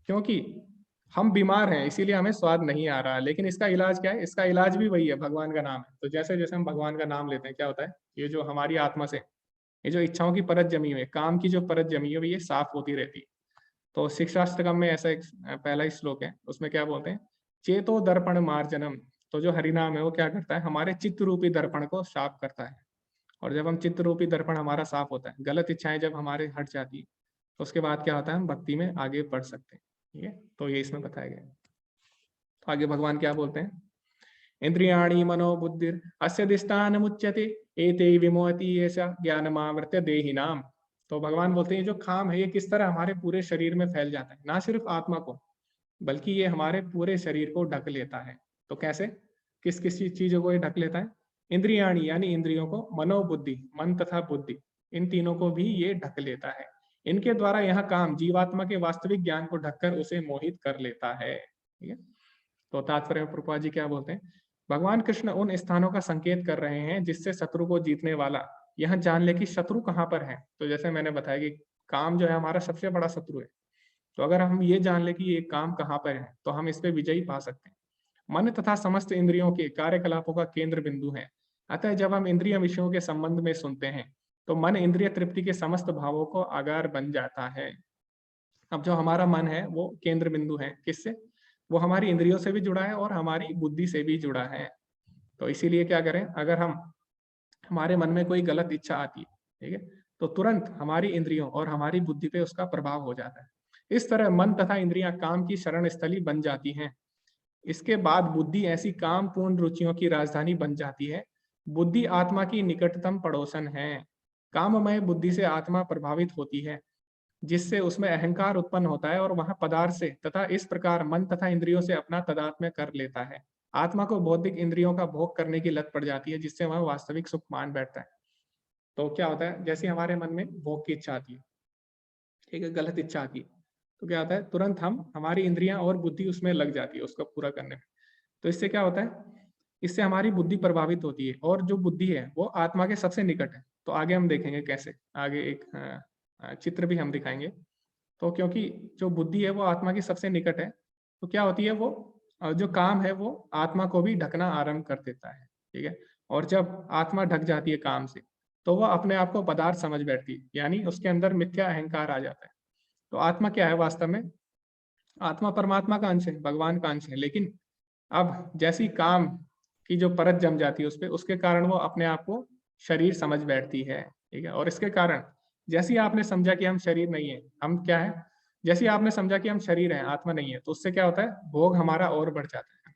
क्योंकि हम बीमार हैं इसीलिए हमें स्वाद नहीं आ रहा। लेकिन इसका इलाज क्या है, इसका इलाज भी वही है, भगवान का नाम है। तो जैसे जैसे हम भगवान का नाम लेते हैं क्या होता है, ये जो हमारी आत्मा से ये जो इच्छाओं की परत जमी हुई है, काम की जो परत जमी हुई है, ये साफ होती रहती है। तो शिक्षाष्टकम में ऐसा एक पहला ही श्लोक है, उसमें क्या बोलते हैं, चेतो दर्पण मार्जनम। तो जो हरिनाम है वो क्या करता है, हमारे चित्त रूपी दर्पण को साफ करता है। और जब हम चित्त रूपी दर्पण हमारा साफ होता है, गलत इच्छाएं जब हमारे हट जाती है, तो उसके बाद क्या होता है, हम भक्ति में आगे बढ़ सकते हैं। ठीक है, तो ये इसमें बताया गया है। तो आगे भगवान क्या बोलते हैं, इंद्रियाणि मनो बुद्धिर अस्य दिष्टान मुच्यते एते विमोहति ऐसा ज्ञानमावृत्य देहिनाम। तो भगवान बोलते हैं जो काम है ये किस तरह हमारे पूरे शरीर में फैल जाता है, ना सिर्फ आत्मा को बल्कि ये हमारे पूरे शरीर को ढक लेता है। तो कैसे, किस किस चीजों को ये ढक लेता है, इंद्रियाणी यानी इंद्रियों को, मनोबुद्धि मन तथा बुद्धि, इन तीनों को भी ये ढक लेता है। इनके द्वारा यह काम जीवात्मा के वास्तविक ज्ञान को ढककर उसे मोहित कर लेता है। ठीक है, तो तात्पर्य प्रभुपाद जी क्या बोलते हैं, भगवान कृष्ण उन स्थानों का संकेत कर रहे हैं जिससे शत्रु को जीतने वाला यह जान ले कि शत्रु कहाँ पर है। तो जैसे मैंने बताया कि काम जो है हमारा सबसे बड़ा शत्रु है, तो अगर हम ये जान ले कि ये काम कहाँ पर है तो हम इस पे विजयी पा सकते हैं। मन तथा समस्त इंद्रियों के कार्यकलापों का केंद्र बिंदु है। अतः जब हम इंद्रिय विषयों के संबंध में सुनते हैं तो मन इंद्रिय तृप्ति के समस्त भावों को आगार बन जाता है। अब जो हमारा मन है वो केंद्र बिंदु है, किससे, वो हमारी इंद्रियों से भी जुड़ा है और हमारी बुद्धि से भी जुड़ा है। तो इसीलिए क्या करें, अगर हमारे मन में कोई गलत इच्छा आती है, ठीक है, तो तुरंत हमारी इंद्रियों और हमारी बुद्धि पे उसका प्रभाव हो जाता है। इस तरह मन तथा इंद्रियां काम की शरण स्थली बन जाती हैं। इसके बाद बुद्धि ऐसी काम पूर्ण रुचियों की राजधानी बन जाती है। बुद्धि आत्मा की निकटतम पड़ोसन है। काममय बुद्धि से आत्मा प्रभावित होती है, जिससे उसमें अहंकार उत्पन्न होता है और वह पदार्थ से तथा इस प्रकार मन तथा इंद्रियों से अपना तादात्म्य कर लेता है। आत्मा को बौद्धिक इंद्रियों का भोग करने की लत पड़ जाती है, जिससे वह वास्तविक सुख मान बैठता है। तो क्या होता है, जैसे हमारे मन में भोग की इच्छा आती है, ठीक है, गलत इच्छा आती है, तो क्या होता है, तुरंत हमारी इंद्रियां और बुद्धि उसमें लग जाती है उसको पूरा करने में। तो इससे क्या होता है, इससे हमारी बुद्धि प्रभावित होती है और जो बुद्धि है वो आत्मा के सबसे निकट है। तो आगे हम देखेंगे कैसे, आगे एक चित्र भी हम दिखाएंगे। तो क्योंकि जो बुद्धि है वो आत्मा की सबसे निकट है, तो क्या होती है, वो जो काम है वो आत्मा को भी ढकना आरंभ कर देता है। ठीक है, और जब आत्मा ढक जाती है काम से तो वह अपने आप को पदार्थ समझ बैठती है, यानी उसके अंदर मिथ्या अहंकार आ जाता है। तो आत्मा क्या है वास्तव में, आत्मा परमात्मा का अंश है, भगवान का अंश है। लेकिन अब जैसी काम की जो परत जम जाती है उस पे, उसके कारण वो अपने आप को शरीर समझ बैठती है। ठीक है, और इसके कारण जैसे आपने समझा कि हम शरीर नहीं है, हम क्या है, जैसे आपने समझा कि हम शरीर हैं, आत्मा नहीं है, तो उससे क्या होता है, भोग हमारा और बढ़ जाता है।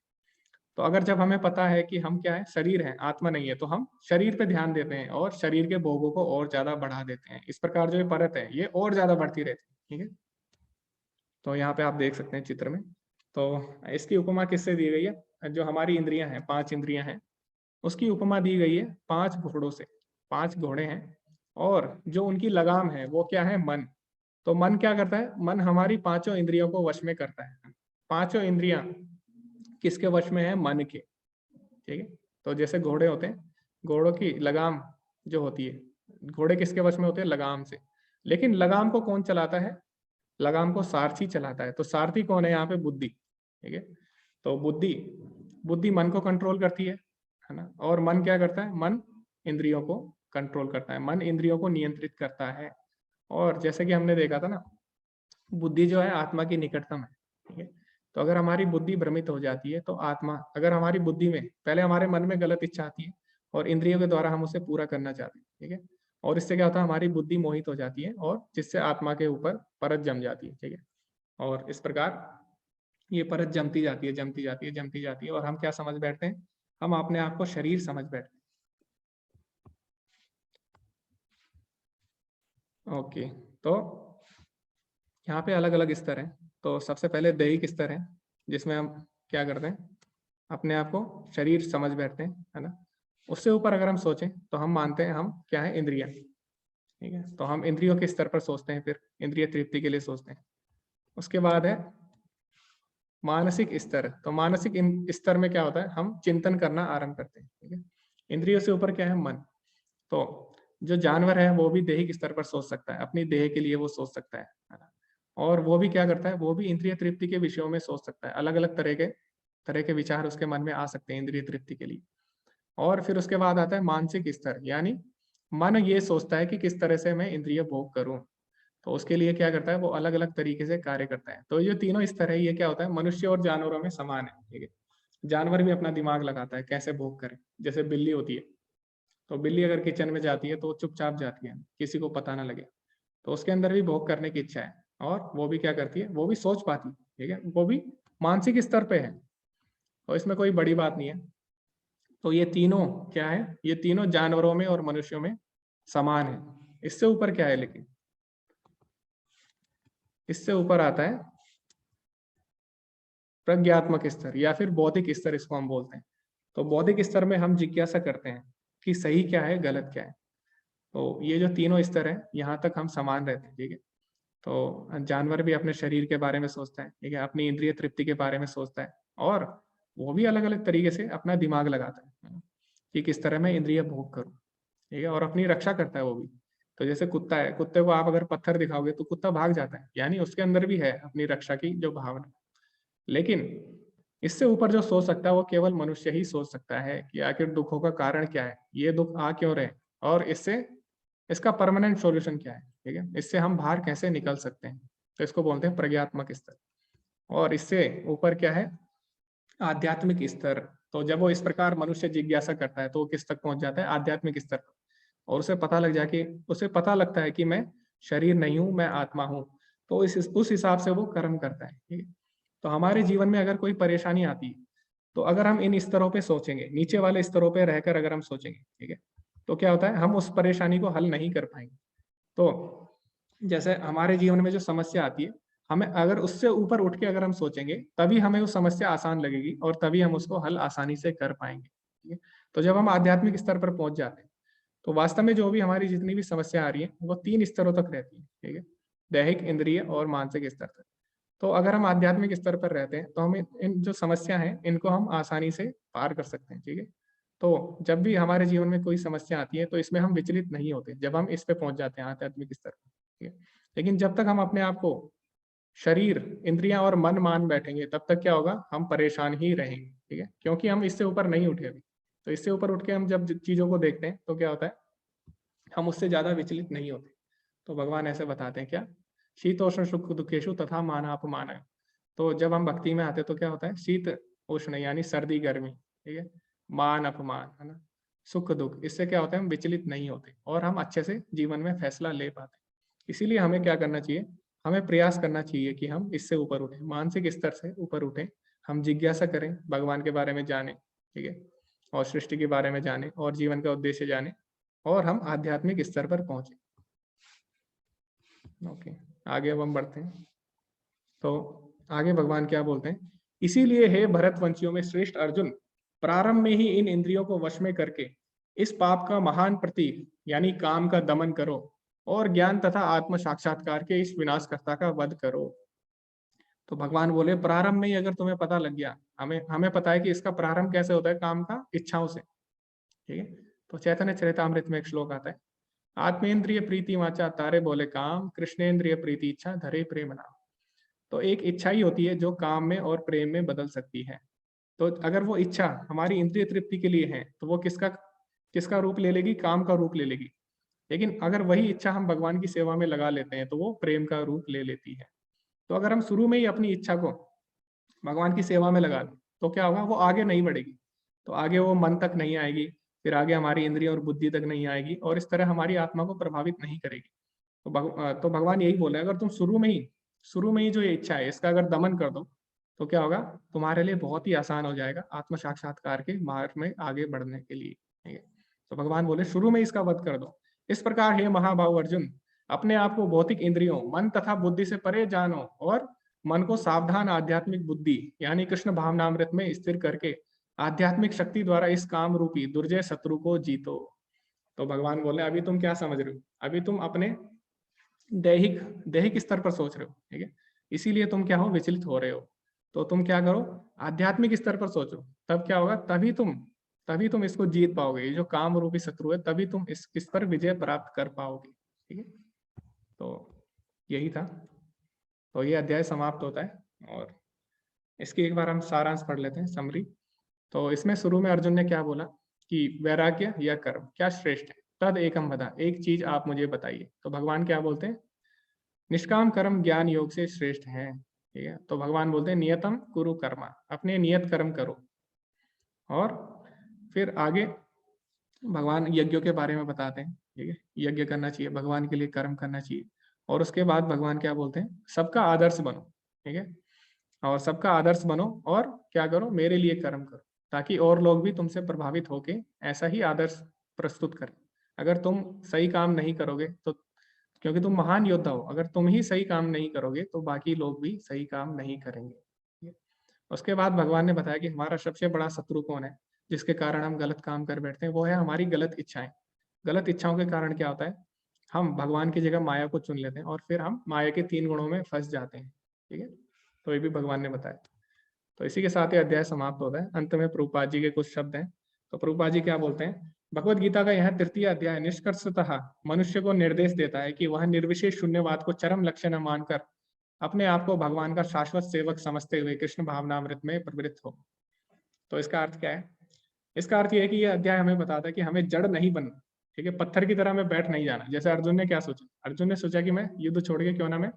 तो अगर जब हमें पता है कि हम क्या है, शरीर हैं, आत्मा नहीं है, तो हम शरीर पे ध्यान देते हैं और शरीर के भोगों को और ज्यादा बढ़ा देते हैं। इस प्रकार जो ये परत है ये और ज्यादा बढ़ती रहती है। ठीक है, तो यहाँ पे आप देख सकते हैं चित्र में। तो इसकी उपमा किससे दी गई है, जो हमारी इंद्रियां हैं, 5 इंद्रियां हैं, उसकी उपमा दी गई है 5 घोड़ों से। 5 घोड़े हैं और जो उनकी लगाम है वो क्या है, मन। तो मन क्या करता है, मन हमारी 5 इंद्रियों को वश में करता है। 5 इंद्रियां किसके वश में है, मन के। ठीक है, तो जैसे घोड़े होते हैं, घोड़ों की लगाम जो होती है, घोड़े किसके वश में होते हैं, लगाम से। लेकिन लगाम को कौन चलाता है, लगाम को सारथी चलाता है। तो सारथी कौन है यहाँ पे, बुद्धि। ठीक है, तो बुद्धि मन को कंट्रोल करती है ना, और मन क्या करता है, मन इंद्रियों को कंट्रोल करता है, मन इंद्रियों को नियंत्रित करता है। और जैसे कि हमने देखा था ना, बुद्धि जो है आत्मा की निकटतम है। ठीक है, तो अगर हमारी बुद्धि भ्रमित हो जाती है तो आत्मा, अगर हमारी बुद्धि में पहले हमारे मन में गलत इच्छा आती है और इंद्रियों के द्वारा हम उसे पूरा करना चाहते हैं, ठीक है, और इससे क्या होता है, हमारी बुद्धि मोहित हो जाती है और जिससे आत्मा के ऊपर परत जम जाती है। ठीक है, और इस प्रकार ये परत जमती जाती है, जमती जाती है, जमती जाती है, और हम क्या समझ बैठते हैं, हम अपने आप को शरीर समझ बैठते हैं। ओके, तो यहाँ पे अलग अलग स्तर हैं। तो सबसे पहले दैहिक स्तर है, जिसमें हम क्या करते हैं, अपने आप को शरीर समझ बैठते हैं, है ना। उससे ऊपर अगर हम सोचें तो हम मानते हैं हम क्या है, इंद्रिया। ठीक है, तो हम इंद्रियों के स्तर पर सोचते हैं, फिर इंद्रिय तृप्ति के लिए सोचते हैं। उसके बाद है मानसिक स्तर। तो मानसिक स्तर में क्या होता है, हम चिंतन करना आरंभ करते हैं। ठीक है, इंद्रियों से ऊपर क्या है, मन। तो जो जानवर है वो भी दैहिक स्तर पर सोच सकता है, अपनी देह के लिए वो सोच सकता है ना। और वो भी क्या करता है, वो भी इंद्रिय तृप्ति के विषयों में सोच सकता है। अलग अलग तरह के विचार उसके मन में आ सकते हैं इंद्रिय तृप्ति के लिए। और फिर उसके बाद आता है मानसिक स्तर, यानी मन ये सोचता है कि किस तरह से मैं इंद्रिय भोग करूं। तो उसके लिए क्या करता है, वो अलग अलग तरीके से कार्य करता है। तो ये तीनों स्तर है, ये क्या होता है, मनुष्य और जानवरों में समान है, ठीक है। जानवर भी अपना दिमाग लगाता है कैसे भोग करे। जैसे बिल्ली होती है, तो बिल्ली अगर किचन में जाती है तो चुपचाप जाती है, किसी को पता ना लगे। तो उसके अंदर भी भोग करने की इच्छा है, और वो भी क्या करती है, वो भी सोच पाती है, ठीक है, वो भी मानसिक स्तर पे है, तो इसमें कोई बड़ी बात नहीं है। तो ये तीनों क्या है, ये तीनों जानवरों में और मनुष्यों में समान है। इससे ऊपर क्या है, लेकिन इससे ऊपर आता है प्रज्ञात्मक स्तर या फिर बौद्धिक स्तर, इसको हम बोलते हैं। तो बौद्धिक स्तर में हम जिज्ञासा करते हैं कि सही क्या है, गलत क्या है। तो ये जो तीनों स्तर है, यहाँ तक हम समान रहते हैं, ठीक है। तो जानवर भी अपने शरीर के बारे में सोचता है, ठीक है, अपनी इंद्रिय तृप्ति के बारे में सोचता है, और वो भी अलग अलग तरीके से अपना दिमाग लगाता है ना, कि किस तरह मैं इंद्रिय भोग करूँ, ठीक है, और अपनी रक्षा करता है वो भी। तो जैसे कुत्ता है, कुत्ते को आप अगर पत्थर दिखाओगे तो कुत्ता भाग जाता है, यानी उसके अंदर भी है अपनी रक्षा की जो भावना। लेकिन इससे ऊपर जो सोच सकता है वो केवल मनुष्य ही सोच सकता है कि आखिर दुखों का कारण क्या है, ये दुख आ क्यों रहे, और इससे इसका परमानेंट सॉल्यूशन क्या है, ठीक है, इससे हम बाहर कैसे निकल सकते हैं। तो इसको बोलते हैं प्रज्ञात्मक स्तर। और इससे ऊपर क्या है, आध्यात्मिक स्तर। तो जब वो इस प्रकार मनुष्य जिज्ञासा करता है तो वो किस तक पहुंच जाता है, आध्यात्मिक स्तर पर। और उसे पता लगता है कि मैं शरीर नहीं हूं, मैं आत्मा हूं। तो उस हिसाब से वो कर्म करता है, ठीक है। तो हमारे जीवन में अगर कोई परेशानी आती है, तो अगर हम इन स्तरों पे सोचेंगे, नीचे वाले स्तरों पे रहकर अगर हम सोचेंगे, ठीक है, तो क्या होता है, हम उस परेशानी को हल नहीं कर पाएंगे। तो जैसे हमारे जीवन में जो समस्या आती है, हमें अगर उससे ऊपर उठ के अगर हम सोचेंगे, तभी हमें वो समस्या आसान लगेगी और तभी हम उसको हल आसानी से कर पाएंगे, ठीक है। तो जब हम आध्यात्मिक स्तर पर पहुंच जाते हैं, तो वास्तव में जो भी हमारी जितनी भी समस्या आ रही है वो 3 स्तरों तक रहती है, ठीक है, दैहिक, इंद्रिय और मानसिक स्तर तक। तो अगर हम आध्यात्मिक स्तर पर रहते हैं तो हम इन जो समस्या है इनको हम आसानी से पार कर सकते हैं, ठीक है। तो जब भी हमारे जीवन में कोई समस्या आती है तो इसमें हम विचलित नहीं होते, जब हम इस पे पहुंच जाते हैं आध्यात्मिक स्तर पर, ठीक है। लेकिन जब तक हम अपने आप को शरीर, इंद्रियां और मन मान बैठेंगे, तब तक क्या होगा, हम परेशान ही रहेंगे, ठीक है, क्योंकि हम इससे ऊपर नहीं उठे अभी। तो इससे ऊपर उठ के हम जब चीजों को देखते हैं तो क्या होता है, हम उससे ज्यादा विचलित नहीं होते। तो भगवान ऐसे बताते हैं क्या, शीतोष्ण सुख दुखेशु तथा मानापमान। तो जब हम भक्ति में आते हैं तो क्या होता है, शीत उष्ण यानी सर्दी गर्मी, ठीक है, मान अपमान, है ना, सुख दुख, इससे क्या होता है, हम विचलित नहीं होते और हम अच्छे से जीवन में फैसला ले पाते हैं। इसीलिए हमें क्या करना चाहिए, हमें प्रयास करना चाहिए कि हम इससे ऊपर उठें, मानसिक स्तर से ऊपर उठें, हम जिज्ञासा करें, भगवान के बारे में जानें, ठीक है, और सृष्टि के बारे में जानें और जीवन का उद्देश्य जानें, और हम आध्यात्मिक स्तर पर पहुंचे। ओके, आगे अब हम बढ़ते हैं। तो आगे भगवान क्या बोलते हैं, इसीलिए हे भरतवंशियों में श्रेष्ठ अर्जुन, प्रारंभ में ही इन इंद्रियों को वश में करके इस पाप का महान प्रतीक यानी काम का दमन करो और ज्ञान तथा आत्म साक्षात्कार के इस विनाशकर्ता का वध करो। तो भगवान बोले प्रारंभ में ही अगर तुम्हें पता लग गया, हमें पता है कि इसका प्रारंभ कैसे होता है, काम का इच्छाओं से, ठीक है। तो चैतन्य चरितामृत में एक श्लोक आता है, आत्मेंद्रिय प्रीति वाचा तारे बोले काम, कृष्णेंद्रिय प्रीति इच्छा धरे प्रेम नाम। तो एक इच्छा ही होती है जो काम में और प्रेम में बदल सकती है। तो अगर वो इच्छा हमारी इंद्रिय तृप्ति के लिए है तो वो किसका किसका रूप ले लेगी, काम का रूप ले लेगी। लेकिन अगर वही इच्छा हम भगवान की सेवा में लगा लेते हैं तो वो प्रेम का रूप ले लेती है। तो अगर हम शुरू में ही अपनी इच्छा को भगवान की सेवा में लगा दें तो क्या होगा, वो आगे नहीं बढ़ेगी, तो आगे वो मन तक नहीं आएगी, फिर आगे हमारी इंद्रिय और बुद्धि तक नहीं आएगी और इस तरह हमारी आत्मा को प्रभावित नहीं करेगी। तो भगवान यही बोल रहे हैं, अगर तुम शुरू में ही जो ये इच्छा है इसका अगर दमन कर दो तो क्या होगा, तुम्हारे लिए बहुत ही आसान हो जाएगा आत्म साक्षात्कार के मार्ग में आगे बढ़ने के लिए, ठीक है। तो भगवान बोले शुरू में इसका वध कर दो। इस प्रकार हे महाबाहु अर्जुन, अपने आप को भौतिक इंद्रियों, मन तथा बुद्धि से परे जानो और मन को सावधान आध्यात्मिक बुद्धि यानी कृष्ण भावनामृत में स्थिर करके आध्यात्मिक शक्ति द्वारा इस काम रूपी दुर्जय शत्रु को जीतो। तो भगवान बोले अभी तुम क्या समझ रहे हो, अभी तुम अपने दैहिक स्तर पर सोच रहे हो, ठीक है, इसीलिए तुम क्या हो, विचलित हो रहे हो। तो तुम क्या करो, आध्यात्मिक स्तर पर सोचो, तब क्या होगा, तभी तुम इसको जीत पाओगे, ये जो काम रूपी शत्रु है, तभी तुम इस पर विजय प्राप्त कर पाओगे, ठीक है। तो यही था। तो ये अध्याय समाप्त होता है और इसकी एक बार हम सारांश पढ़ लेते हैं, समरी। तो इसमें शुरू में अर्जुन ने क्या बोला कि वैराग्य या कर्म क्या श्रेष्ठ है, तद एकम वदा, एक चीज आप मुझे बताइए। तो भगवान क्या बोलते हैं, निष्काम कर्म ज्ञान योग से श्रेष्ठ है। ठीक है, तो भगवान बोलते हैं नियतम कुरु कर्मा, अपने नियत कर्म करो। और फिर आगे भगवान यज्ञों के बारे में बताते हैं। ठीक है, यज्ञ करना चाहिए, भगवान के लिए कर्म करना चाहिए। और उसके बाद भगवान क्या बोलते हैं, सबका आदर्श बनो। ठीक है, और सबका आदर्श बनो और क्या करो, मेरे लिए कर्म करो, ताकि और लोग भी तुमसे प्रभावित होके ऐसा ही आदर्श प्रस्तुत करें। अगर तुम सही काम नहीं करोगे तो, क्योंकि तुम महान योद्धा हो, अगर तुम ही सही काम नहीं करोगे तो बाकी लोग भी सही काम नहीं करेंगे। उसके बाद भगवान ने बताया कि हमारा सबसे बड़ा शत्रु कौन है, जिसके कारण हम गलत काम कर बैठते हैं, वो है हमारी गलत इच्छाएं। गलत इच्छाओं के कारण क्या होता है, हम भगवान की जगह माया को चुन लेते हैं और फिर हम माया के 3 गुणों में फंस जाते हैं। ठीक है, तो ये भी भगवान ने बताया। तो इसी के साथ ये अध्याय समाप्त होता है। अंत में प्रभुपाद जी के कुछ शब्द हैं। तो प्रभुपाद जी क्या बोलते हैं, भगवत गीता का यह तृतीय अध्याय निष्कर्षतः मनुष्य को निर्देश देता है कि वह निर्विशेष शून्यवाद को चरम लक्ष्य न मानकर अपने आप को भगवान का शाश्वत सेवक समझते हुए कृष्ण भावनामृत में प्रवृत्त हो। तो इसका अर्थ क्या है, इसका अर्थ यह है कि यह अध्याय हमें बताता है कि हमें जड़ नहीं बनना। ठीक है, पत्थर की तरह में बैठ नहीं जाना। जैसे अर्जुन ने क्या सोचा, अर्जुन ने सोचा कि मैं युद्ध छोड़ के क्यों ना मैं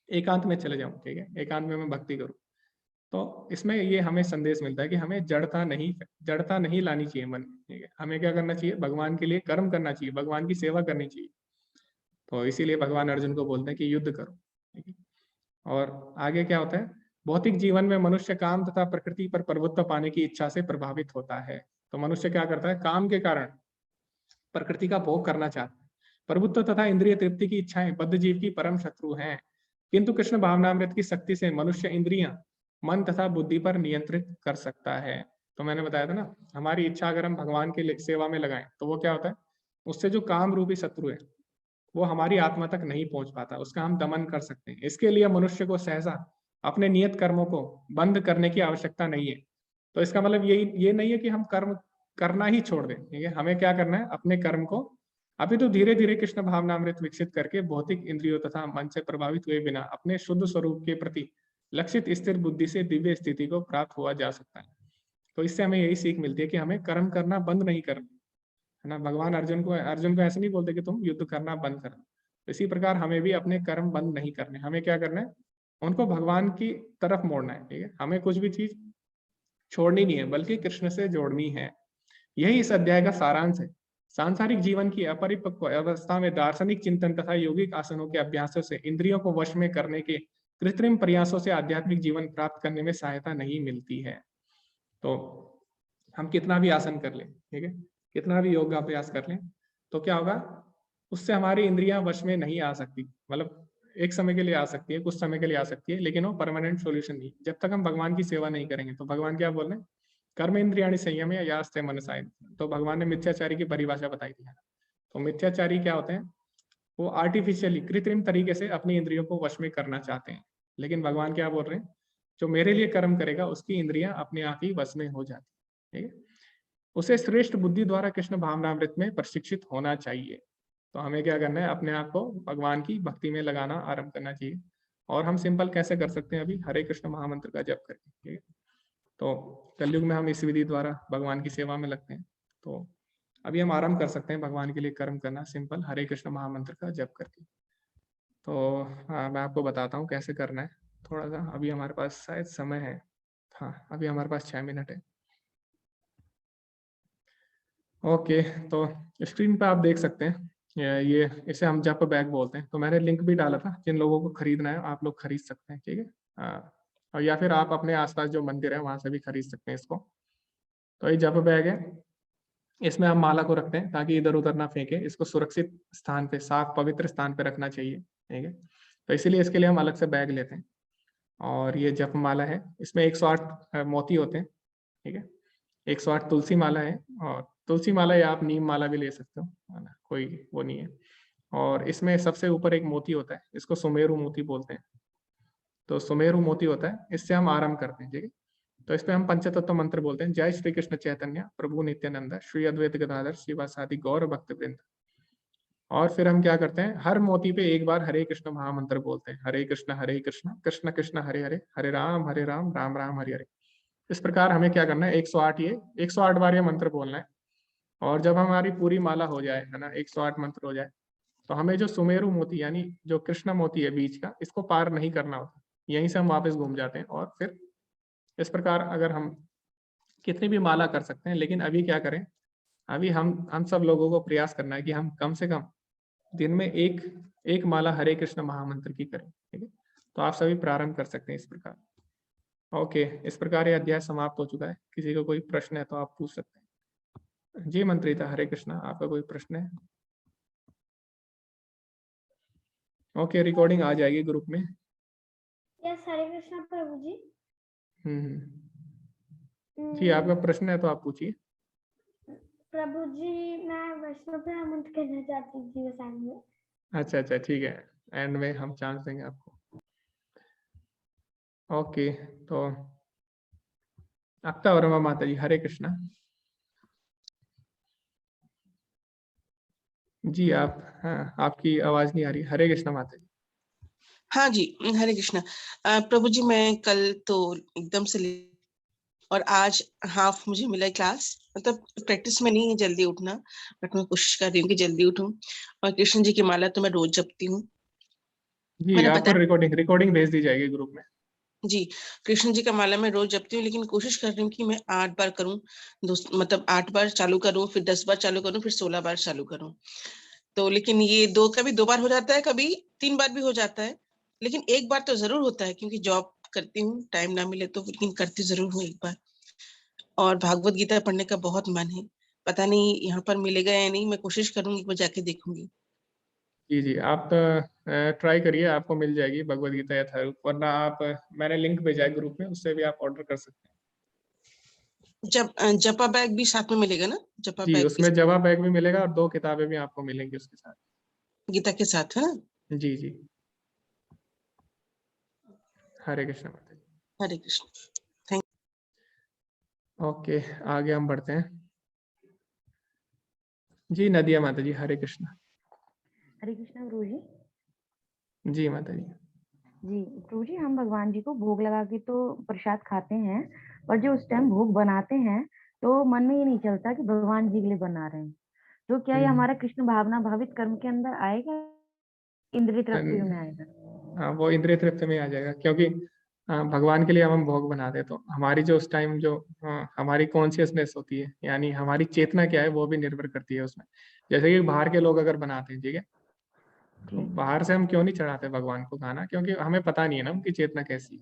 एकांत में चले जाऊं। ठीक है, एकांत में मैं भक्ति करूं। तो इसमें ये हमें संदेश मिलता है कि हमें जड़ता नहीं लानी चाहिए मन में। ठीक है, हमें क्या करना चाहिए, भगवान के लिए कर्म करना चाहिए, भगवान की सेवा करनी चाहिए। तो इसीलिए भगवान अर्जुन को बोलते हैं कि युद्ध करो। ठीक है, और आगे क्या होता है, भौतिक जीवन में मनुष्य काम तथा प्रकृति पर प्रभुत्व पाने की इच्छा से प्रभावित होता है। तो मनुष्य क्या करता है, काम के कारण प्रकृति का भोग करना चाहता है। प्रभुत्व तथा इंद्रिय तृप्ति की इच्छाएं बद्ध जीव की परम शत्रु हैं, किंतु कृष्ण भावनामृत की शक्ति से मनुष्य इंद्रियां, मन तथा बुद्धि पर नियंत्रित कर सकता है। तो मैंने बताया था ना, हमारी इच्छा अगर हम भगवान की सेवा में लगाएं तो वो क्या होता है, उससे जो काम रूपी शत्रु है वो हमारी आत्मा तक नहीं पहुंच पाता, उसका हम दमन कर सकते हैं। इसके लिए मनुष्य को सहसा अपने नियत कर्मों को बंद करने की आवश्यकता नहीं है। तो इसका मतलब ये नहीं है कि हम कर्म करना ही छोड़ दें। ठीक है, हमें क्या करना है, अपने कर्म को अभी तो धीरे धीरे कृष्ण भावनामृत विकसित करके भौतिक इंद्रियों तथा मन से प्रभावित हुए बिना अपने शुद्ध स्वरूप के प्रति लक्षित स्थिर बुद्धि से दिव्य स्थिति को प्राप्त हुआ जा सकता है। तो इससे हमें यही सीख मिलती है कि हमें कर्म करना बंद नहीं करना है ना। भगवान अर्जुन को ऐसे नहीं बोलते कि तुम युद्ध करना बंद कर। इसी प्रकार हमें भी अपने कर्म बंद नहीं करने, हमें क्या करना है, उनको भगवान की तरफ मोड़ना है। ठीक है, हमें कुछ भी चीज छोड़नी नहीं है बल्कि कृष्ण से जोड़नी है। यही इस अध्याय का सारांश है। सांसारिक जीवन की अपरिपक्व अवस्था में दार्शनिक चिंतन तथा यौगिक आसनों के अभ्यासों से इंद्रियों को वश में करने के कृत्रिम प्रयासों से आध्यात्मिक जीवन प्राप्त करने में सहायता नहीं मिलती है। तो हम कितना भी आसन कर लें, ठीक है, कितना भी योगाभ्यास कर लें, तो क्या होगा, उससे हमारी इंद्रियां वश में नहीं आ सकती। मतलब एक समय के लिए आ सकती है, कुछ समय के लिए आ सकती है, लेकिन वो परमानेंट सॉल्यूशन नहीं। जब तक हम भगवान की सेवा नहीं करेंगे। तो भगवान क्या बोल रहे हैं, कर्म इंद्रियाणि संयम या यास्ते मनसाय। तो भगवान ने मिथ्याचारी की परिभाषा बताई थी। तो मिथ्याचारी क्या होते हैं, वो आर्टिफिशियली कृत्रिम तरीके से अपनी इंद्रियों को वश में करना चाहते हैं। लेकिन भगवान क्या बोल रहे हैं, जो मेरे लिए कर्म करेगा उसकी इंद्रियां अपने आप ही वश में हो जाती है। ठीक है, उसे श्रेष्ठ बुद्धि द्वारा कृष्ण भावनामृत में प्रशिक्षित होना चाहिए। तो हमें क्या करना है, अपने आप को भगवान की भक्ति में लगाना आरंभ करना चाहिए। और हम सिंपल कैसे कर सकते हैं, अभी हरे कृष्ण महामंत्र का जप करके। ठीक है, तो कलयुग में हम इस विधि द्वारा भगवान की सेवा में लगते हैं। तो अभी हम आरंभ कर सकते हैं भगवान के लिए कर्म करना, सिंपल हरे कृष्ण महामंत्र का जप करके। तो हाँ, मैं आपको बताता हूँ कैसे करना है। थोड़ा सा अभी हमारे पास शायद समय है। हाँ, अभी हमारे पास 6 मिनट है। ओके, तो स्क्रीन पे आप देख सकते हैं, ये इसे हम जप बैग बोलते हैं। तो मैंने लिंक भी डाला था, जिन लोगों को खरीदना है आप लोग खरीद सकते हैं। ठीक है, और या फिर आप अपने आसपास जो मंदिर है वहां से भी खरीद सकते हैं इसको। तो ये जप बैग है, इसमें हम माला को रखते हैं ताकि इधर उधर ना फेंके। इसको सुरक्षित स्थान पे, साफ पवित्र स्थान पे रखना चाहिए। ठीक है, तो इसीलिए इसके लिए हम अलग से बैग लेते हैं। और ये जप माला है, इसमें 108 मोती होते हैं। ठीक है, 108 तुलसी माला है, और तुलसी माला या आप नीम माला भी ले सकते हो, है ना, कोई वो नहीं है। और इसमें सबसे ऊपर एक मोती होता है, इसको सुमेरु मोती बोलते हैं। तो सुमेरु मोती होता है, इससे हम आरंभ करते हैं। ठीक है, तो इस पे हम पंचतत्व मंत्र बोलते हैं, जय श्री कृष्ण चैतन्य प्रभु नित्यानंद श्री अद्वैत गदाधर शिवासादि गौर भक्त वृंद। और फिर हम क्या करते हैं, हर मोती पे एक बार हरे कृष्ण महामंत्र बोलते हैं, हरे कृष्ण कृष्ण कृष्ण हरे हरे, हरे राम राम राम हरे हरे। इस प्रकार हमें क्या करना है, 108 बार ये मंत्र बोलना है। और जब हमारी पूरी माला हो जाए, है ना, 108 मंत्र हो जाए, तो हमें जो सुमेरु मोती यानी जो कृष्ण मोती है बीच का, इसको पार नहीं करना होता, यहीं से हम वापस घूम जाते हैं। और फिर इस प्रकार अगर हम कितनी भी माला कर सकते हैं, लेकिन अभी क्या करें, अभी हम सब लोगों को प्रयास करना है कि हम कम से कम दिन में एक माला हरे कृष्ण महामंत्र की करें, ठीक है। तो आप सभी प्रारंभ कर सकते हैं इस प्रकार। ओके, इस प्रकार ये अध्याय समाप्त हो चुका है। किसी को कोई प्रश्न है तो आप पूछ सकते हैं। जी मंत्रिता, हरे कृष्णा, आपका कोई प्रश्न है? ओके, रिकॉर्डिंग आ जाएगी ग्रुप में। यस, हरे कृष्णा प्रभु जी। जी, आपका प्रश्न है तो आप पूछिए। प्रभु जी, मैं वैष्णव ब्राह्मण कहना चाहती थी बस एंड में। अच्छा, ठीक है, एंड में हम चांस देंगे आपको। ओके, तो अक्ता वर्मा माता जी, हरे कृष्णा। जी आप, हाँ, आपकी आवाज नहीं आ रही। हरे कृष्णा माता जी। हाँ जी, हरे कृष्णा। प्रभु जी, मैं कल तो एकदम से और आज हाफ मुझे मिला है क्लास, मतलब प्रैक्टिस में नहीं है जल्दी उठना, बट मैं कोशिश कर रही हूँ कि जल्दी उठूं। और कृष्ण जी की माला तो मैं रोज जपती हूँ। जी, मैंने आपको बताया रिकॉर्डिंग भेज दी जाएगी ग्रुप में। जी, कृष्ण जी का माला मैं रोज जपती हूँ, लेकिन कोशिश कर रही हूँ कि मैं 8 बार करूँ, मतलब 8 बार चालू करूँ, फिर 10 बार चालू करूँ, फिर 16 बार चालू करूँ। तो लेकिन ये कभी 2 बार हो जाता है, कभी 3 बार भी हो जाता है, लेकिन एक बार तो जरूर होता है, क्योंकि जॉब करती हूँ, टाइम ना मिले तो, लेकिन करती जरूर हूँ एक बार। और भागवत गीता पढ़ने का बहुत मन है, पता नहीं यहाँ पर मिलेगा या नहीं, मैं कोशिश करूंगी, मैं जाके देखूंगी। जी, आप ट्राई करिए, आपको मिल जाएगी भगवद गीता यथारूप, वरना आप, मैंने लिंक भेजा है ग्रुप में, उससे भी आप ऑर्डर कर सकते हैं। जब जपा बैग भी साथ में मिलेगा ना? जपा जी, बैग भी उसमें जवाब बैग भी मिलेगा और 2 किताबें भी आपको मिलेंगी उसके साथ। गीता के साथ, है ना? जी, हरे कृष्ण माता जी। हरे कृष्ण। ओके, आगे हम बढ़ते हैं। जी नदिया माता जी, हरे कृष्ण। हरे कृष्णा गुरु जी। जी माता जी। जी प्रभु जी, हम भगवान जी को भोग लगा के तो प्रसाद खाते हैं, पर जो उस टाइम भोग बनाते हैं तो मन में ये नहीं चलता कि भगवान जी के लिए बना रहे हैं। तो क्या ये हमारा कृष्ण भावना भावित कर्म के अंदर आएगा, इंद्रिय तृप्ति में आएगा? हाँ, वो इंद्रिय तृप्ति में आ जाएगा, क्योंकि भगवान के लिए हम भोग बनाते हैं, तो हमारी जो उस टाइम जो हमारी कॉन्शियसनेस होती है, यानी हमारी चेतना क्या है, वो भी निर्भर करती है उसमें। जैसे कि बाहर के लोग अगर बनाते हैं, ठीक है, तो बाहर से हम क्यों नहीं चढ़ाते भगवान को खाना, क्योंकि हमें पता नहीं है ना उनकी चेतना कैसी है।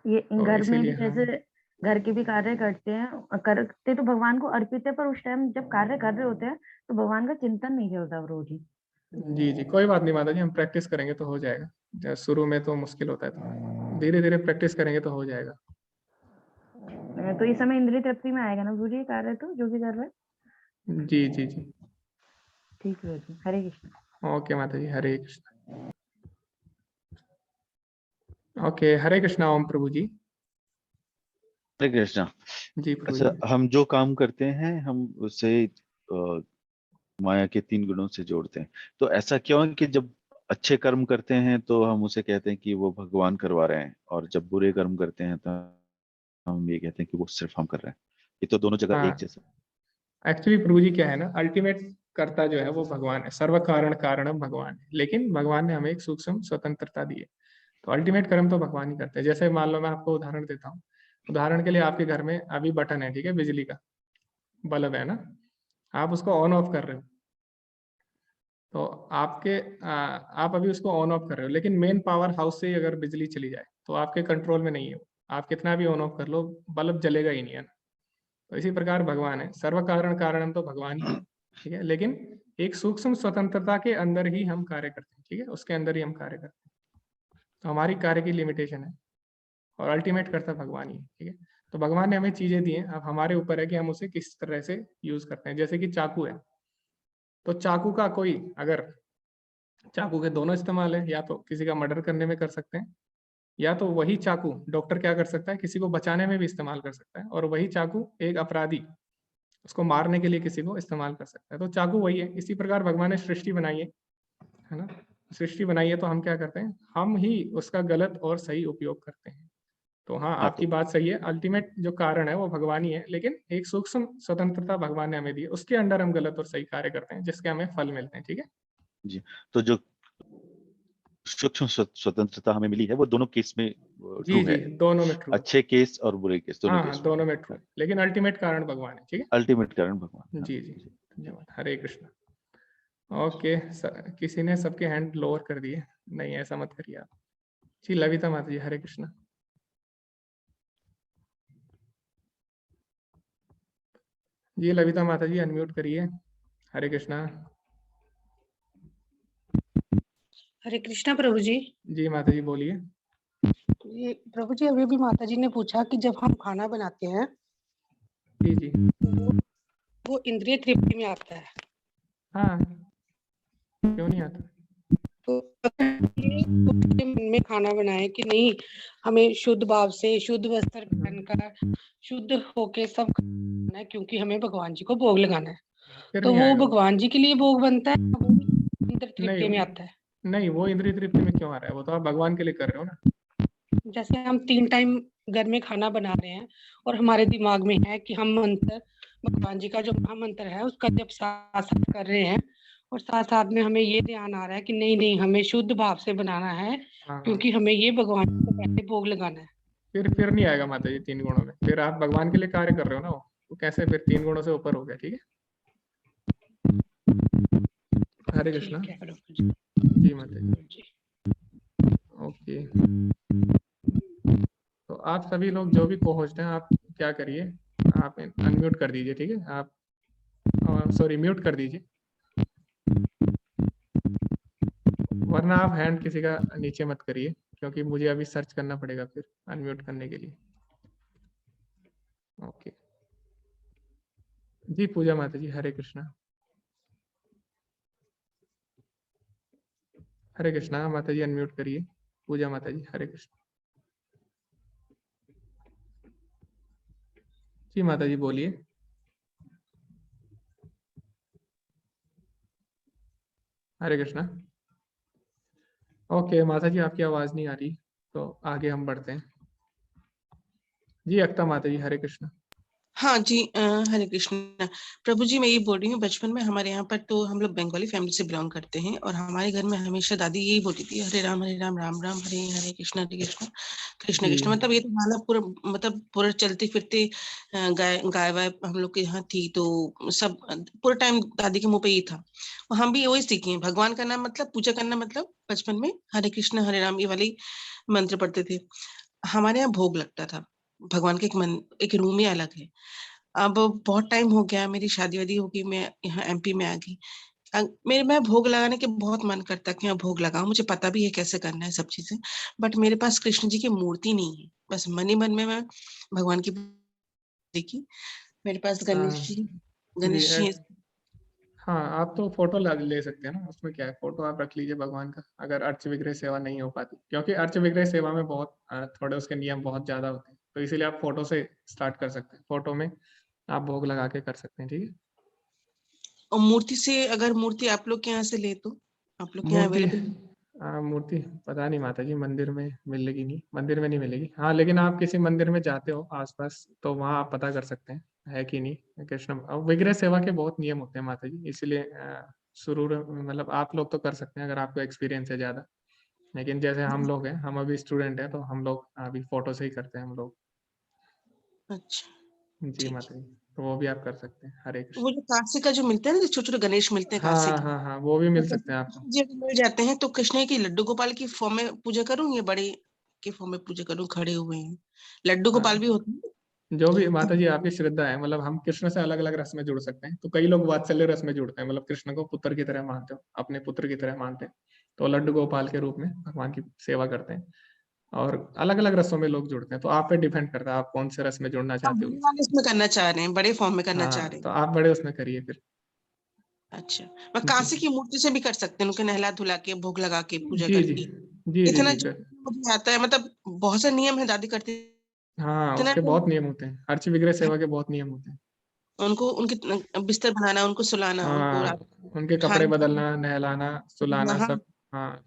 ये तो घर में भी इसीलिए हम, जैसे घर के भी कार्य करते तो भगवान को अर्पित है, पर उस टाइम जब कार्य कर रहे होते हैं तो भगवान का चिंतन नहीं चलता रोज ही। जी कोई बात नहीं माता जी, हम प्रैक्टिस करेंगे तो हो जाएगा। शुरू में तो मुश्किल होता है, तो धीरे धीरे प्रैक्टिस करेंगे तो हो जाएगा। तो इस समय इंद्रिय तृप्ति में आएगा ना गुरु जी कार्य, तो जो भी कर रहे हैं? जी। ठीक है जी, हरे कृष्ण। ओके माता जी, हरे कृष्ण। ओके, हरे कृष्णा ओम प्रभु जी। हरे कृष्णा। जी प्रभु अच्छा, जी। हम जो काम करते हैं हम उसे माया के 3 गुणों से जोड़ते हैं। तो ऐसा क्यों है कि जब अच्छे कर्म करते हैं तो हम उसे कहते हैं कि वो भगवान करवा रहे हैं, और जब बुरे कर्म करते हैं तो हम ये कहते हैं कि वो सिर्फ हम कर रहे हैं? ये तो दोनों जगह एक हाँ, जैसा। एक्चुअली प्रभु जी क्या है ना, अल्टीमेट कर्ता जो है वो भगवान है, सर्व कारण कारणम भगवान है, लेकिन भगवान ने हमें एक सूक्ष्म स्वतंत्रता दी है। तो अल्टीमेट कर्म तो भगवान ही करते हैं। जैसे मान लो, मैं आपको उदाहरण देता हूँ। उदाहरण के लिए, आपके घर में अभी बटन है, ठीक है, बिजली का बल्ब है ना, आप उसको ऑन ऑफ कर रहे हो, तो आप अभी उसको ऑन ऑफ कर रहे हो, लेकिन मेन पावर हाउस से ही अगर बिजली चली जाए तो आपके कंट्रोल में नहीं है वो। आप कितना भी ऑन ऑफ कर लो, बल्ब जलेगा ही नहीं, है ना। तो इसी प्रकार भगवान है, सर्व कारण कारणम तो भगवान ही है, ठीक है, लेकिन एक सूक्ष्म स्वतंत्रता के अंदर ही हम कार्य करते हैं, ठीक है, उसके अंदर ही हम कार्य करते हैं। तो हमारी कार्य की लिमिटेशन है, और अल्टीमेट करता भगवान ही है, ठीक है। तो भगवान ने हमें चीजें दी हैं, अब हमारे ऊपर है कि हम उसे किस तरह से यूज करते हैं। जैसे कि चाकू है, तो चाकू का कोई, अगर चाकू के दोनों इस्तेमाल है, या तो किसी का मर्डर करने में कर सकते हैं, या तो वही चाकू डॉक्टर क्या कर सकता है, किसी को बचाने में भी इस्तेमाल कर सकता है, और वही चाकू एक अपराधी, उसको मारने के लिए किसी को इस्तेमाल कर सकता है। तो चाकू वही है। इसी प्रकार भगवान ने सृष्टि बनाई है ना। सृष्टि बनाई है, तो हम क्या करते हैं, हम ही उसका गलत और सही उपयोग करते हैं। तो हाँ, हाँ, आपकी बात सही है, अल्टीमेट जो कारण है वो भगवान ही है, लेकिन एक सूक्ष्म स्वतंत्रता भगवान ने हमें दी है, उसके अंडर हम गलत और सही कार्य करते हैं, जिसके हमें फल मिलते हैं, ठीक है। जी, तो जो सूक्ष्म स्वतंत्रता हमें मिली है वो दोनों केस में जी ट्रू जी है, दोनों में ट्रू। अच्छे केस और बुरे केस दोनों हाँ केस हाँ में दोनों में ट्रू, लेकिन अल्टीमेट कारण भगवान है। ठीक है, अल्टीमेट कारण भगवान। हाँ, जी जी धन्यवाद। हरे कृष्णा। ओके, किसी ने सबके हैंड लोअर कर दिए, नहीं ऐसा मत करिए आप। जी लविता माता जी हरे कृष्णा। जी लविता माता जी अनम्यूट करिए। हरे कृष्णा। हरे कृष्णा प्रभु जी। जी माता जी बोलिए। ये प्रभु जी अभी भी माता जी ने पूछा कि जब हम खाना बनाते हैं जी जी वो इंद्रिय तृप्ति में आता है, हाँ क्यों नहीं आता। तो उसके मन में खाना बनाए कि नहीं हमें शुद्ध भाव से शुद्ध वस्त्र पहनकर शुद्ध होके सब खाना है, क्योंकि हमें भगवान जी को भोग लगाना है। फिर तो नहीं वो आएगा वो। भगवान जी के लिए भोग बनता है, वो इंद्र तृप्ति में नहीं आता है। नहीं वो इंद्रिय तृप्ति में क्यों आ रहा है, वो तो आप भगवान के लिए कर रहे हो ना। जैसे हम 3 टाइम घर में खाना बना रहे हैं और हमारे दिमाग में है कि हम मंत्र भगवान जी का जो महामंत्र है उसका जब साथ साथ कर रहे हैं, और साथ साथ में हमें ये ध्यान आ रहा है कि नहीं नहीं हमें शुद्ध भाव से बनाना है, हाँ हाँ क्योंकि हमें ये भगवान जी को पहले भोग लगाना है। फिर नहीं आएगा माता जी 3 गुणों में। फिर आप भगवान के लिए कार्य कर रहे हो ना, वो कैसे फिर 3 गुणों से ऊपर हो गया। ठीक है, हरे कृष्णा। ठीक है प्रभु जी। जी माता जी। जी। ओके, तो आप सभी लोग जो भी को-होस्ट हैं आप क्या करिए, आप अनम्यूट कर दीजिए। ठीक है, आप सॉरी म्यूट कर दीजिए, वरना आप हैंड किसी का नीचे मत करिए, क्योंकि मुझे अभी सर्च करना पड़ेगा फिर अनम्यूट करने के लिए। ओके जी पूजा माता जी हरे कृष्णा। हरे कृष्णा माता जी अनम्यूट करिए। पूजा माता जी हरे कृष्णा। जी माता जी बोलिए। हरे कृष्णा। ओके माता जी आपकी आवाज नहीं आ रही, तो आगे हम बढ़ते हैं। जी अक्ता माता जी हरे कृष्णा। हाँ जी, हरे कृष्णा। प्रभु जी मैं ये बोल रही हूँ, बचपन में हमारे यहाँ पर तो हम लोग बंगाली फैमिली से बिलोंग करते हैं, और हमारे घर में हमेशा दादी यही बोलती थी, हरे राम राम राम हरे हरे कृष्ण कृष्ण जी कृष्ण। मतलब ये तो गाना पूरा मतलब पूरा चलते फिरते गाय गाय वाय हम लोग के यहाँ थी, तो सब पूरा टाइम दादी के मुंह पे ही था। और हम भी वही सीखे हैं, भगवान का नाम मतलब पूजा करना, मतलब बचपन में हरे कृष्ण हरे राम ये वाली मंत्र पढ़ते थे। हमारे यहाँ भोग लगता था भगवान के, एक रूम ही अलग है। अब बहुत टाइम हो गया, मेरी शादी वादी हो गई, मैं यहाँ एमपी में आ गई। मेरे मैं भोग लगाने के बहुत मन करता कि मैं भोग लगाऊं, मुझे पता भी है कैसे करना है सब चीजें, बट मेरे पास कृष्ण जी की मूर्ति नहीं है। बस मन ही मन में मैं भगवान की देखी, मेरे पास हाँ गणेश जी जी गणेश जी हाँ आप तो फोटो ले सकते हैं ना, उसमें क्या है, फोटो आप रख लीजिए भगवान का, अगर अर्च विग्रह सेवा नहीं हो पाती, क्योंकि अर्च विग्रह सेवा में बहुत थोड़े उसके नियम बहुत ज्यादा होते हैं, तो इसीलिए आप फोटो से स्टार्ट कर सकते हैं, फोटो में आप भोग लगा के कर सकते हैं। ठीक है, और मूर्ति से, अगर मूर्ति आप लोग के यहाँ से ले तो आप लोग के यहाँ मूर्ति अवेलेबल? मूर्ति पता नहीं माता जी, मंदिर में मिलेगी नहीं, मंदिर में नहीं मिलेगी। हाँ लेकिन आप किसी मंदिर में जाते हो आसपास तो वहाँ आप पता कर सकते हैं है कि नहीं कृष्ण। विग्रह सेवा के बहुत नियम होते हैं माता जी, इसलिए शुरू मतलब आप लोग तो कर सकते हैं अगर आपको एक्सपीरियंस है ज्यादा, लेकिन जैसे हम लोग हैं, हम अभी स्टूडेंट हैं, तो हम लोग अभी फोटो से ही करते हैं हम लोग। अच्छा जी ठीक माता जी, तो वो भी आप कर सकते हैं। हरे है। वो कृष्ण। जो कांसे का जो मिलता है ना, जो छोटे छोटे गणेश मिलते हैं कांसे हाँ के, हाँ हाँ वो भी मिल तो सकते हैं आपको। जी अगर मिल जाते हैं तो कृष्ण की लड्डू गोपाल की फॉर्म में पूजा करूं या बड़े के फॉर्म में पूजा करूं, खड़े हुए हैं लड्डू गोपाल भी हाँ होते हैं? जो भी माता जी आपकी श्रद्धा है, मतलब हम कृष्ण से अलग अलग रस में जुड़ सकते हैं, तो कई लोग वात्सल्य रस में जुड़ते हैं, मतलब कृष्ण को पुत्र की तरह मानते हो, अपने पुत्र की तरह मानते हैं, तो लड्डू गोपाल के रूप में भगवान की सेवा करते हैं। और अलग अलग रसों में लोग जुड़ते हैं, तो आप पे डिपेंड करता है आप कौन से रस में जुड़ना हम चाहते हो। बड़े वाले इसमें करना चाह रहे हैं, बड़े फॉर्म में करना चाह हाँ रहे तो हैं। आप बड़े उसमें करिए फिर। अच्छा, मैं जी कांसे की मूर्ति से भी कर सकते हैं, उनके नहला धुला के भोग लगा के पूजा जी जी करके। जी जी इतना जी जो कर। मुझे आता है, मतलब बहुत से नियम है दादी करती, हाँ इतना उसके नहीं बहुत नियम होते हैं, अर्च विग्रह सेवा के बहुत नियम होते हैं। उनको उनके बिस्तर बनाना, उनको सुलाना, उनको हाँ रात उनके कपड़े खाना बदलना, नहलाना, सुलाना हाँ। सब। हाँ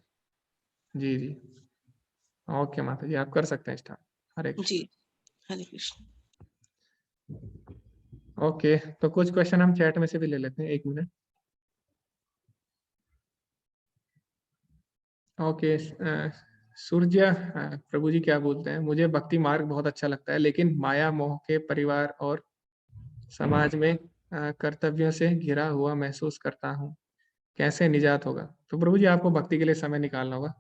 जी जी। ओके माता जी आप कर सकते हैं स्टार्ट। हरे जी कृष्ण। हरे कृष्ण। ओके, तो कुछ क्वेश्चन हम चैट में से भी ले लेते हैं, 1 मिनट। ओके, सूर्य, प्रभु जी क्या बोलते हैं, मुझे भक्ति मार्ग बहुत अच्छा लगता है, लेकिन माया मोह के परिवार और समाज में कर्तव्यों से घिरा हुआ महसूस करता हूँ, कैसे निजात होगा? तो प्रभु जी आपको भक्ति के लिए समय निकालना होगा।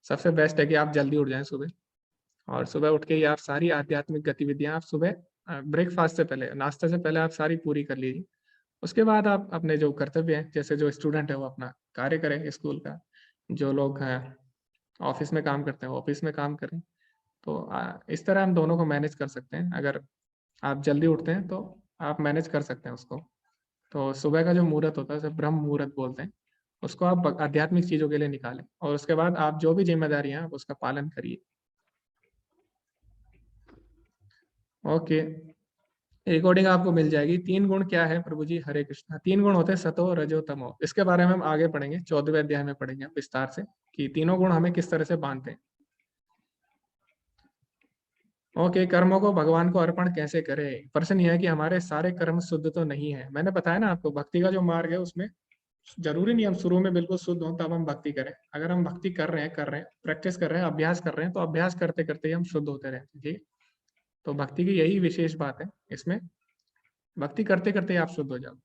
सबसे बेस्ट है कि आप जल्दी उठ जाएं सुबह, और सुबह उठ के ही आप सारी आध्यात्मिक गतिविधियां आप सुबह ब्रेकफास्ट से पहले, नाश्ते से पहले आप सारी पूरी कर लीजिए। उसके बाद आप अपने जो कर्तव्य हैं, जैसे जो स्टूडेंट है वो अपना कार्य करें स्कूल का, जो लोग हैं ऑफिस में काम करते हैं ऑफिस में काम करें। तो इस तरह हम दोनों को मैनेज कर सकते हैं। अगर आप जल्दी उठते हैं तो आप मैनेज कर सकते हैं उसको। तो सुबह का जो मुहूर्त होता है, उसे ब्रह्म मुहूर्त बोलते हैं, उसको आप आध्यात्मिक चीजों के लिए निकालें, और उसके बाद आप जो भी जिम्मेदारी हैं आप उसका पालन करिए। ओके, रिकॉर्डिंग आपको मिल जाएगी। 3 गुण क्या है प्रभु जी? हरे कृष्णा। 3 गुण होते हैं सतो, रजो, तमो। इसके बारे में हम आगे पढ़ेंगे, 14वें अध्याय में पढ़ेंगे हम विस्तार से कि तीनों गुण हमें किस तरह से बांधते हैं। ओके, कर्मों को भगवान को अर्पण कैसे करें? प्रश्न यह है कि हमारे सारे कर्म शुद्ध तो नहीं है। मैंने बताया ना आपको, भक्ति का जो मार्ग है उसमें जरूरी नहीं हम शुरू में बिल्कुल शुद्ध हों तब हम भक्ति करें। अगर हम भक्ति कर रहे हैं, प्रैक्टिस कर रहे हैं, अभ्यास कर रहे हैं, तो अभ्यास करते करते ही हम शुद्ध होते रहते हैं। ठीक, तो भक्ति की यही विशेष बात है, इसमें भक्ति करते करते ही आप शुद्ध हो जाओ।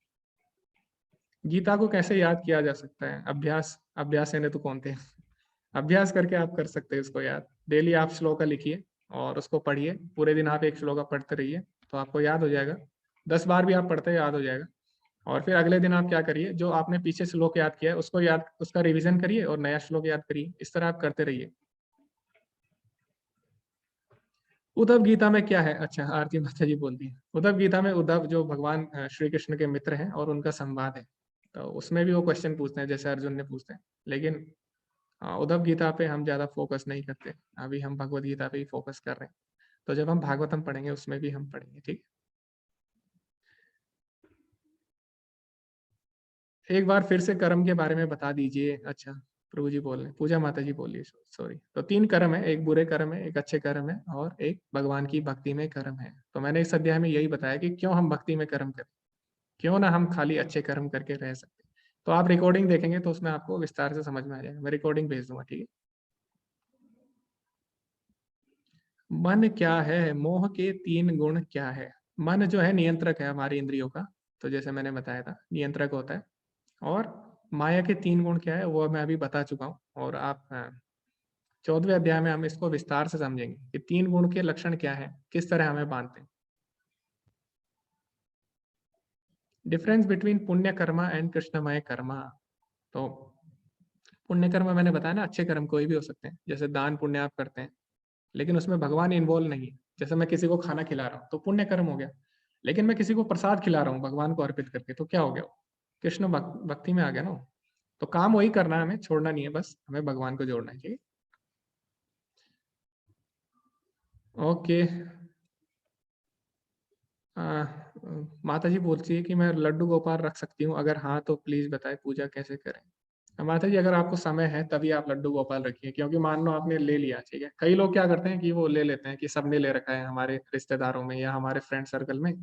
गीता को कैसे याद किया जा सकता है? अभ्यास, अभ्यास है तो कौन थे? अभ्यास करके आप कर सकते हैं इसको याद। डेली आप श्लोका लिखिए और उसको पढ़िए, पूरे दिन आप एक श्लोका पढ़ते रहिए तो आपको याद हो जाएगा। 10 बार भी आप पढ़ते याद हो जाएगा। और फिर अगले दिन आप क्या करिए, जो आपने पीछे श्लोक याद किया है उसको याद, उसका रिवीजन करिए और नया श्लोक याद करिए। इस तरह आप करते रहिए। उद्धव गीता में क्या है? अच्छा, आरती माता जी बोलती है। उद्धव गीता में उद्धव जो भगवान श्री कृष्ण के मित्र हैं और उनका संवाद है, तो उसमें भी वो क्वेश्चन पूछते हैं जैसे अर्जुन ने पूछते हैं। लेकिन उद्धव गीता पे हम ज्यादा फोकस नहीं करते, अभी हम भगवत गीता पे ही फोकस कर रहे हैं। तो जब हम भागवतम पढ़ेंगे उसमें भी हम पढ़ेंगे। ठीक, एक बार फिर से कर्म के बारे में बता दीजिए। अच्छा, प्रभु जी बोल रहे हैं, पूजा माता जी बोलिए, सॉरी। तो 3 कर्म है, एक बुरे कर्म है, एक अच्छे कर्म है, और एक भगवान की भक्ति में कर्म है। तो मैंने इस अध्याय में यही बताया कि क्यों हम भक्ति में कर्म करें, क्यों ना हम खाली अच्छे कर्म करके रह सकते। तो आप रिकॉर्डिंग देखेंगे तो उसमें आपको विस्तार से समझ में आ जाएगा। मैं रिकॉर्डिंग भेज दूंगा। ठीक है, मन क्या है? मोह के 3 गुण क्या है? मन जो है नियंत्रक है हमारी इंद्रियों का, तो जैसे मैंने बताया था नियंत्रक होता है। और माया के 3 गुण क्या है वो मैं अभी बता चुका हूँ, और आप 14वें अध्याय में हम इसको विस्तार से समझेंगे कि 3 गुण के लक्षण क्या है, किस तरह हमें बांधते हैं। डिफरेंस बिटवीन पुण्य कर्मा एंड कृष्णमय कर्मा। तो पुण्य कर्म मैंने बताया ना, अच्छे कर्म कोई भी हो सकते हैं, जैसे दान पुण्य आप करते हैं, लेकिन उसमें भगवान इन्वॉल्व नहीं है। जैसे मैं किसी को खाना खिला रहा हूँ तो पुण्य कर्म हो गया, लेकिन मैं किसी को प्रसाद खिला रहा हूँ भगवान को अर्पित करके, तो क्या हो गया? कृष्ण भक्ति में आ गया ना। तो काम वही करना है, हमें छोड़ना नहीं है, बस हमें भगवान को जोड़ना है। ठीक है, ओके। माता जी बोलती है कि मैं लड्डू गोपाल रख सकती हूँ, अगर हाँ तो प्लीज बताएं पूजा कैसे करें। माता जी अगर आपको समय है तभी आप लड्डू गोपाल रखिए, क्योंकि मान लो आपने ले लिया, ठीक है, कई लोग क्या करते हैं कि वो ले लेते हैं कि सबने ले रखा है हमारे रिश्तेदारों में या हमारे फ्रेंड सर्कल में,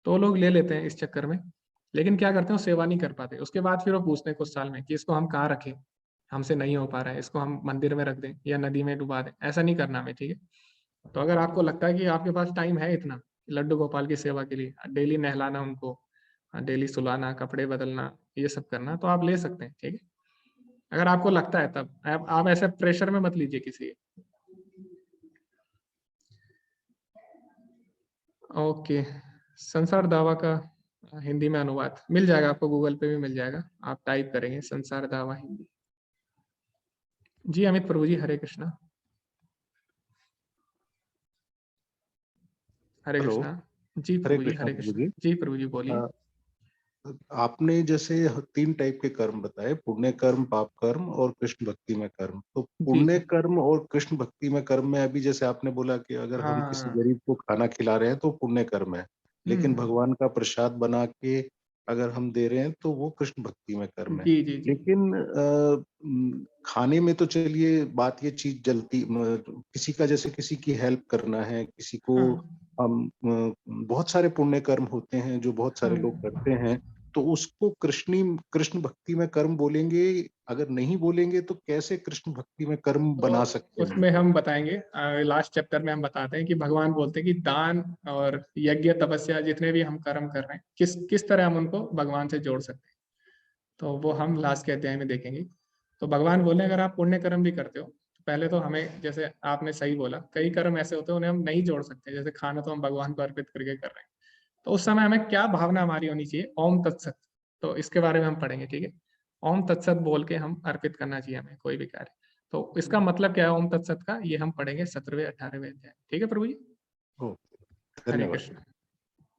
तो वो लोग ले लेते हैं इस चक्कर में, लेकिन क्या करते हैं, वो सेवा नहीं कर पाते। उसके बाद फिर वो पूछते हैं कुछ साल में कि इसको हम कहाँ रखें, हमसे नहीं हो पा रहा है, इसको हम मंदिर में रख दें या नदी में डुबा दें। ऐसा नहीं करना हमें, ठीक है। तो अगर आपको लगता है कि आपके पास टाइम है इतना लड्डू गोपाल की सेवा के लिए, डेली नहलाना उनको, डेली सुलाना, कपड़े बदलना, ये सब करना, तो आप ले सकते हैं। ठीक है, अगर आपको लगता है तब। आप ऐसे प्रेशर में मत लीजिए किसी। ओके, संसार दावा का हिंदी में अनुवाद मिल जाएगा आपको, गूगल पे भी मिल जाएगा, आप टाइप करेंगे संसार दावा हिंदी। जी अमित प्रभु जी, हरे कृष्णा। हरे हेलो, कृष्णा। जी हरे प्रभु जी, कृष्णा हरे प्रभु कृष्णा। जी। जी प्रभु जी बोलिए। आपने जैसे 3 टाइप के कर्म बताए, पुण्य कर्म, पाप कर्म और कृष्ण भक्ति में कर्म। तो जी पुण्य जी, कर्म और कृष्ण भक्ति में कर्म में अभी जैसे आपने बोला कि अगर हम किसी हाँ। गरीब को खाना खिला रहे हैं तो पुण्य कर्म है, लेकिन हम्म, भगवान का प्रसाद बना के अगर हम दे रहे हैं तो वो कृष्ण भक्ति में कर्म है। जी जी जी। लेकिन खाने में तो चलिए बात ये चीज जलती, किसी का जैसे किसी की हेल्प करना है, किसी को हाँ हम बहुत सारे पुण्य कर्म होते हैं जो बहुत सारे लोग हाँ करते हैं। तो उसको कृष्ण भक्ति में कर्म बोलेंगे? अगर नहीं बोलेंगे तो कैसे कृष्ण भक्ति में कर्म बना सकते हैं? उसमें हम बताएंगे, लास्ट चैप्टर में हम बताते हैं कि भगवान बोलते हैं कि दान और यज्ञ तपस्या जितने भी हम कर्म कर रहे हैं किस किस तरह हम उनको भगवान से जोड़ सकते हैं, तो वो हम लास्ट के अध्याय में देखेंगे। तो भगवान बोले अगर आप पुण्य कर्म भी करते हो तो पहले तो हमें, जैसे आपने सही बोला, कई कर्म ऐसे होते हैं उन्हें हम नहीं जोड़ सकते, जैसे खाना तो हम भगवान को अर्पित करके कर रहे हैं, तो उस समय हमें क्या भावना हमारी होनी चाहिए, ओम तत्सत। तो इसके बारे में हम पढ़ेंगे, ठीक है। ओम तत्सत बोल के हम अर्पित करना चाहिए हमें कोई भी कार्य। तो इसका मतलब क्या है ओम तत्सत का, ये हम पढ़ेंगे 17वें 18वें अध्याय, ठीक है प्रभु जी। हरे धन्यवाद। कृष्ण।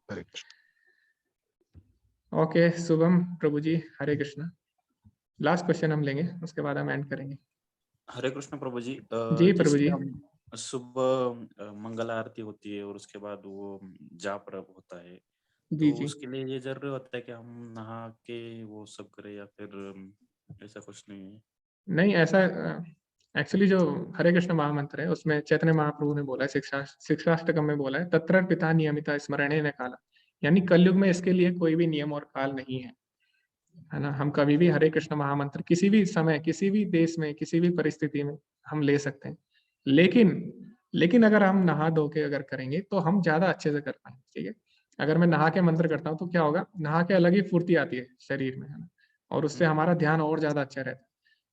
हरे कृष्ण। ओके शुभम प्रभु जी, हरे कृष्ण। लास्ट क्वेश्चन हम लेंगे, उसके बाद हम एंड करेंगे। हरे कृष्ण प्रभु जी। जी प्रभु जैसे जी। हम सुबह मंगल आरती होती है और उसके बाद वो जाप होता है, जी तो जी। उसके लिए ये जरूरी होता है कि हम नहा के वो सब करें या फिर ऐसा कुछ नहीं है? नहीं ऐसा, एक्चुअली जो हरे कृष्ण महामंत्र है उसमें चैतन्य महाप्रभु ने बोला है, शिक्षाष्टकम में बोला है, तत्र पिता नियमिता स्मरणे न काला, यानी कलयुग में इसके लिए कोई भी नियम और काल नहीं है ना। हम कभी भी हरे कृष्ण महामंत्र किसी भी समय, किसी भी देश में, किसी भी परिस्थिति में हम ले सकते हैं। लेकिन अगर हम नहा धो के अगर करेंगे तो हम ज्यादा अच्छे से कर पाएंगे, ठीक है। अगर मैं नहा के मंत्र करता हूँ तो क्या होगा, नहा के अलग ही फुर्ती आती है शरीर में, है ना, और उससे हमारा ध्यान और ज्यादा अच्छा रहता है।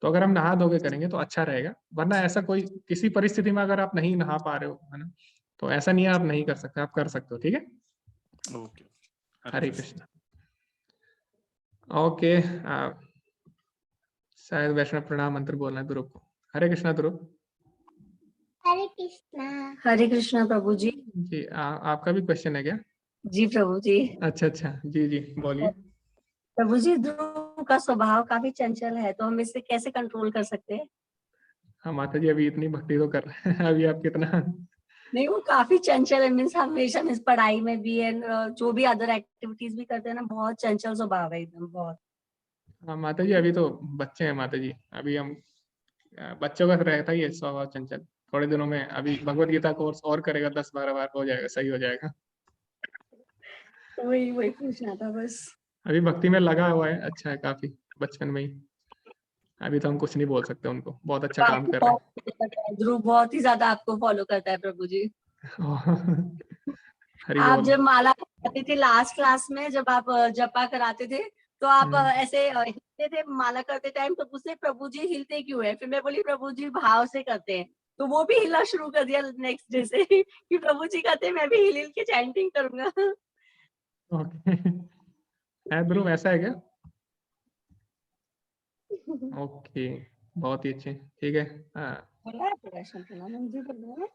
तो अगर हम नहा धो के करेंगे तो अच्छा रहेगा, वरना ऐसा कोई किसी परिस्थिति में अगर आप नहीं नहा पा रहे हो, है ना, तो ऐसा नहीं है आप नहीं कर सकते, आप कर सकते हो, ठीक है। ओके। हरे कृष्ण। ओके, शायद वैष्णव प्रणाम मंत्र बोलना है ध्रुव को। हरे कृष्णा ध्रुव। हरे कृष्णा। हरे कृष्णा प्रभु जी। जी आपका भी क्वेश्चन है क्या? जी प्रभु जी। अच्छा अच्छा, जी जी बोलिए। प्रभु जी, ध्रुव का स्वभाव काफी चंचल है, तो हम इसे कैसे कंट्रोल कर सकते हैं? हाँ माता जी, अभी इतनी भक्ति तो कर रहे हैं, अभी आप कितना। नहीं, वो काफी चंचल है, मीन्स हमेशा मीन्स पढ़ाई में भी है, जो भी अदर एक्टिविटीज भी करते हैं ना, बहुत चंचल स्वभाव है एकदम, बहुत। हाँ माता जी, अभी तो बच्चे हैं माता जी, अभी हम बच्चों का रहता ही है स्वभाव चंचल। थोड़े दिनों में अभी भगवत गीता कोर्स और करेगा, 10-12 बार हो जाएगा, सही हो जाएगा। वही वही पूछना था बस। अभी भक्ति में लगा हुआ है, अच्छा है काफी, बचपन में ही। अभी तो हम कुछ नहीं बोल सकते उनको, बहुत अच्छा काम कर रहे हैं। ध्रुव बहुत ही ज्यादा आपको फॉलो करता है प्रभु जी। हरि आप बोल। जब माला कराते थे लास्ट क्लास में, जब आप जपा कराते थे, तो आप ऐसे हिलते थे माला करते टाइम, तो पूछते प्रभु जी हिलते क्यों है? फिर मैं बोली प्रभु जी भाव से करते हैं, तो वो भी हिलना शुरू कर दिया नेक्स्ट डे से कि प्रभु जी कहते हैं मैं भी हिल हिल के चैंटिंग करूंगा। ओके, है ध्रुव, ऐसा है क्या? ओके, बहुत ही अच्छे, ठीक है। बोला है प्रदर्शन करना मंत्री बोल,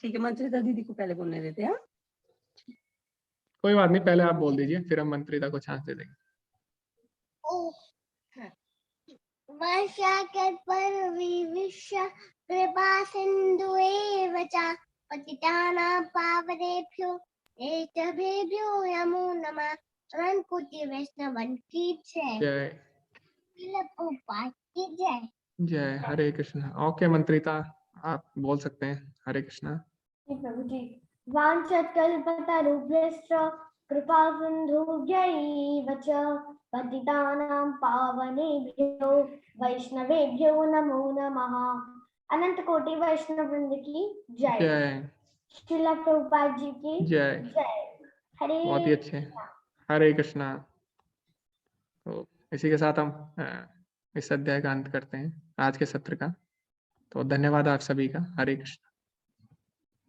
ठीक है मंत्रिता दीदी को पहले बोलने देते हैं। कोई बात नहीं, पहले आप बोल दीजिए, फिर हम मंत्रिता को चांस दे देंगे। वर्षाकल्पविविश्य कृपा सिन्धु एव च पतितानां पावनेभ्यो वैष्णवेभ्यो नमो नमः। अनंत कोटि वैष्णवन की जय। जय श्रील प्रभुपाद की जय। जय। हरे कृष्ण। ओके मंत्रिता, आप बोल सकते हैं हरे कृष्णा। प्रभु जी। वाञ्छत्कल्पतरुभ्यश्च कृपा सिन्धुभ्यैव च पतितानां पावनेभ्यो वैष्णवेभ्यो नमो नमः। अनंत कोटि वैष्णव वृंद की जय। जय श्रील प्रभुपाद जी की जय। जय। हरे बहुत ही अच्छे, हरे कृष्णा। तो इसी के साथ हम इस अध्याय का अंत करते हैं, आज के सत्र का। तो धन्यवाद आप सभी का। हरे कृष्ण।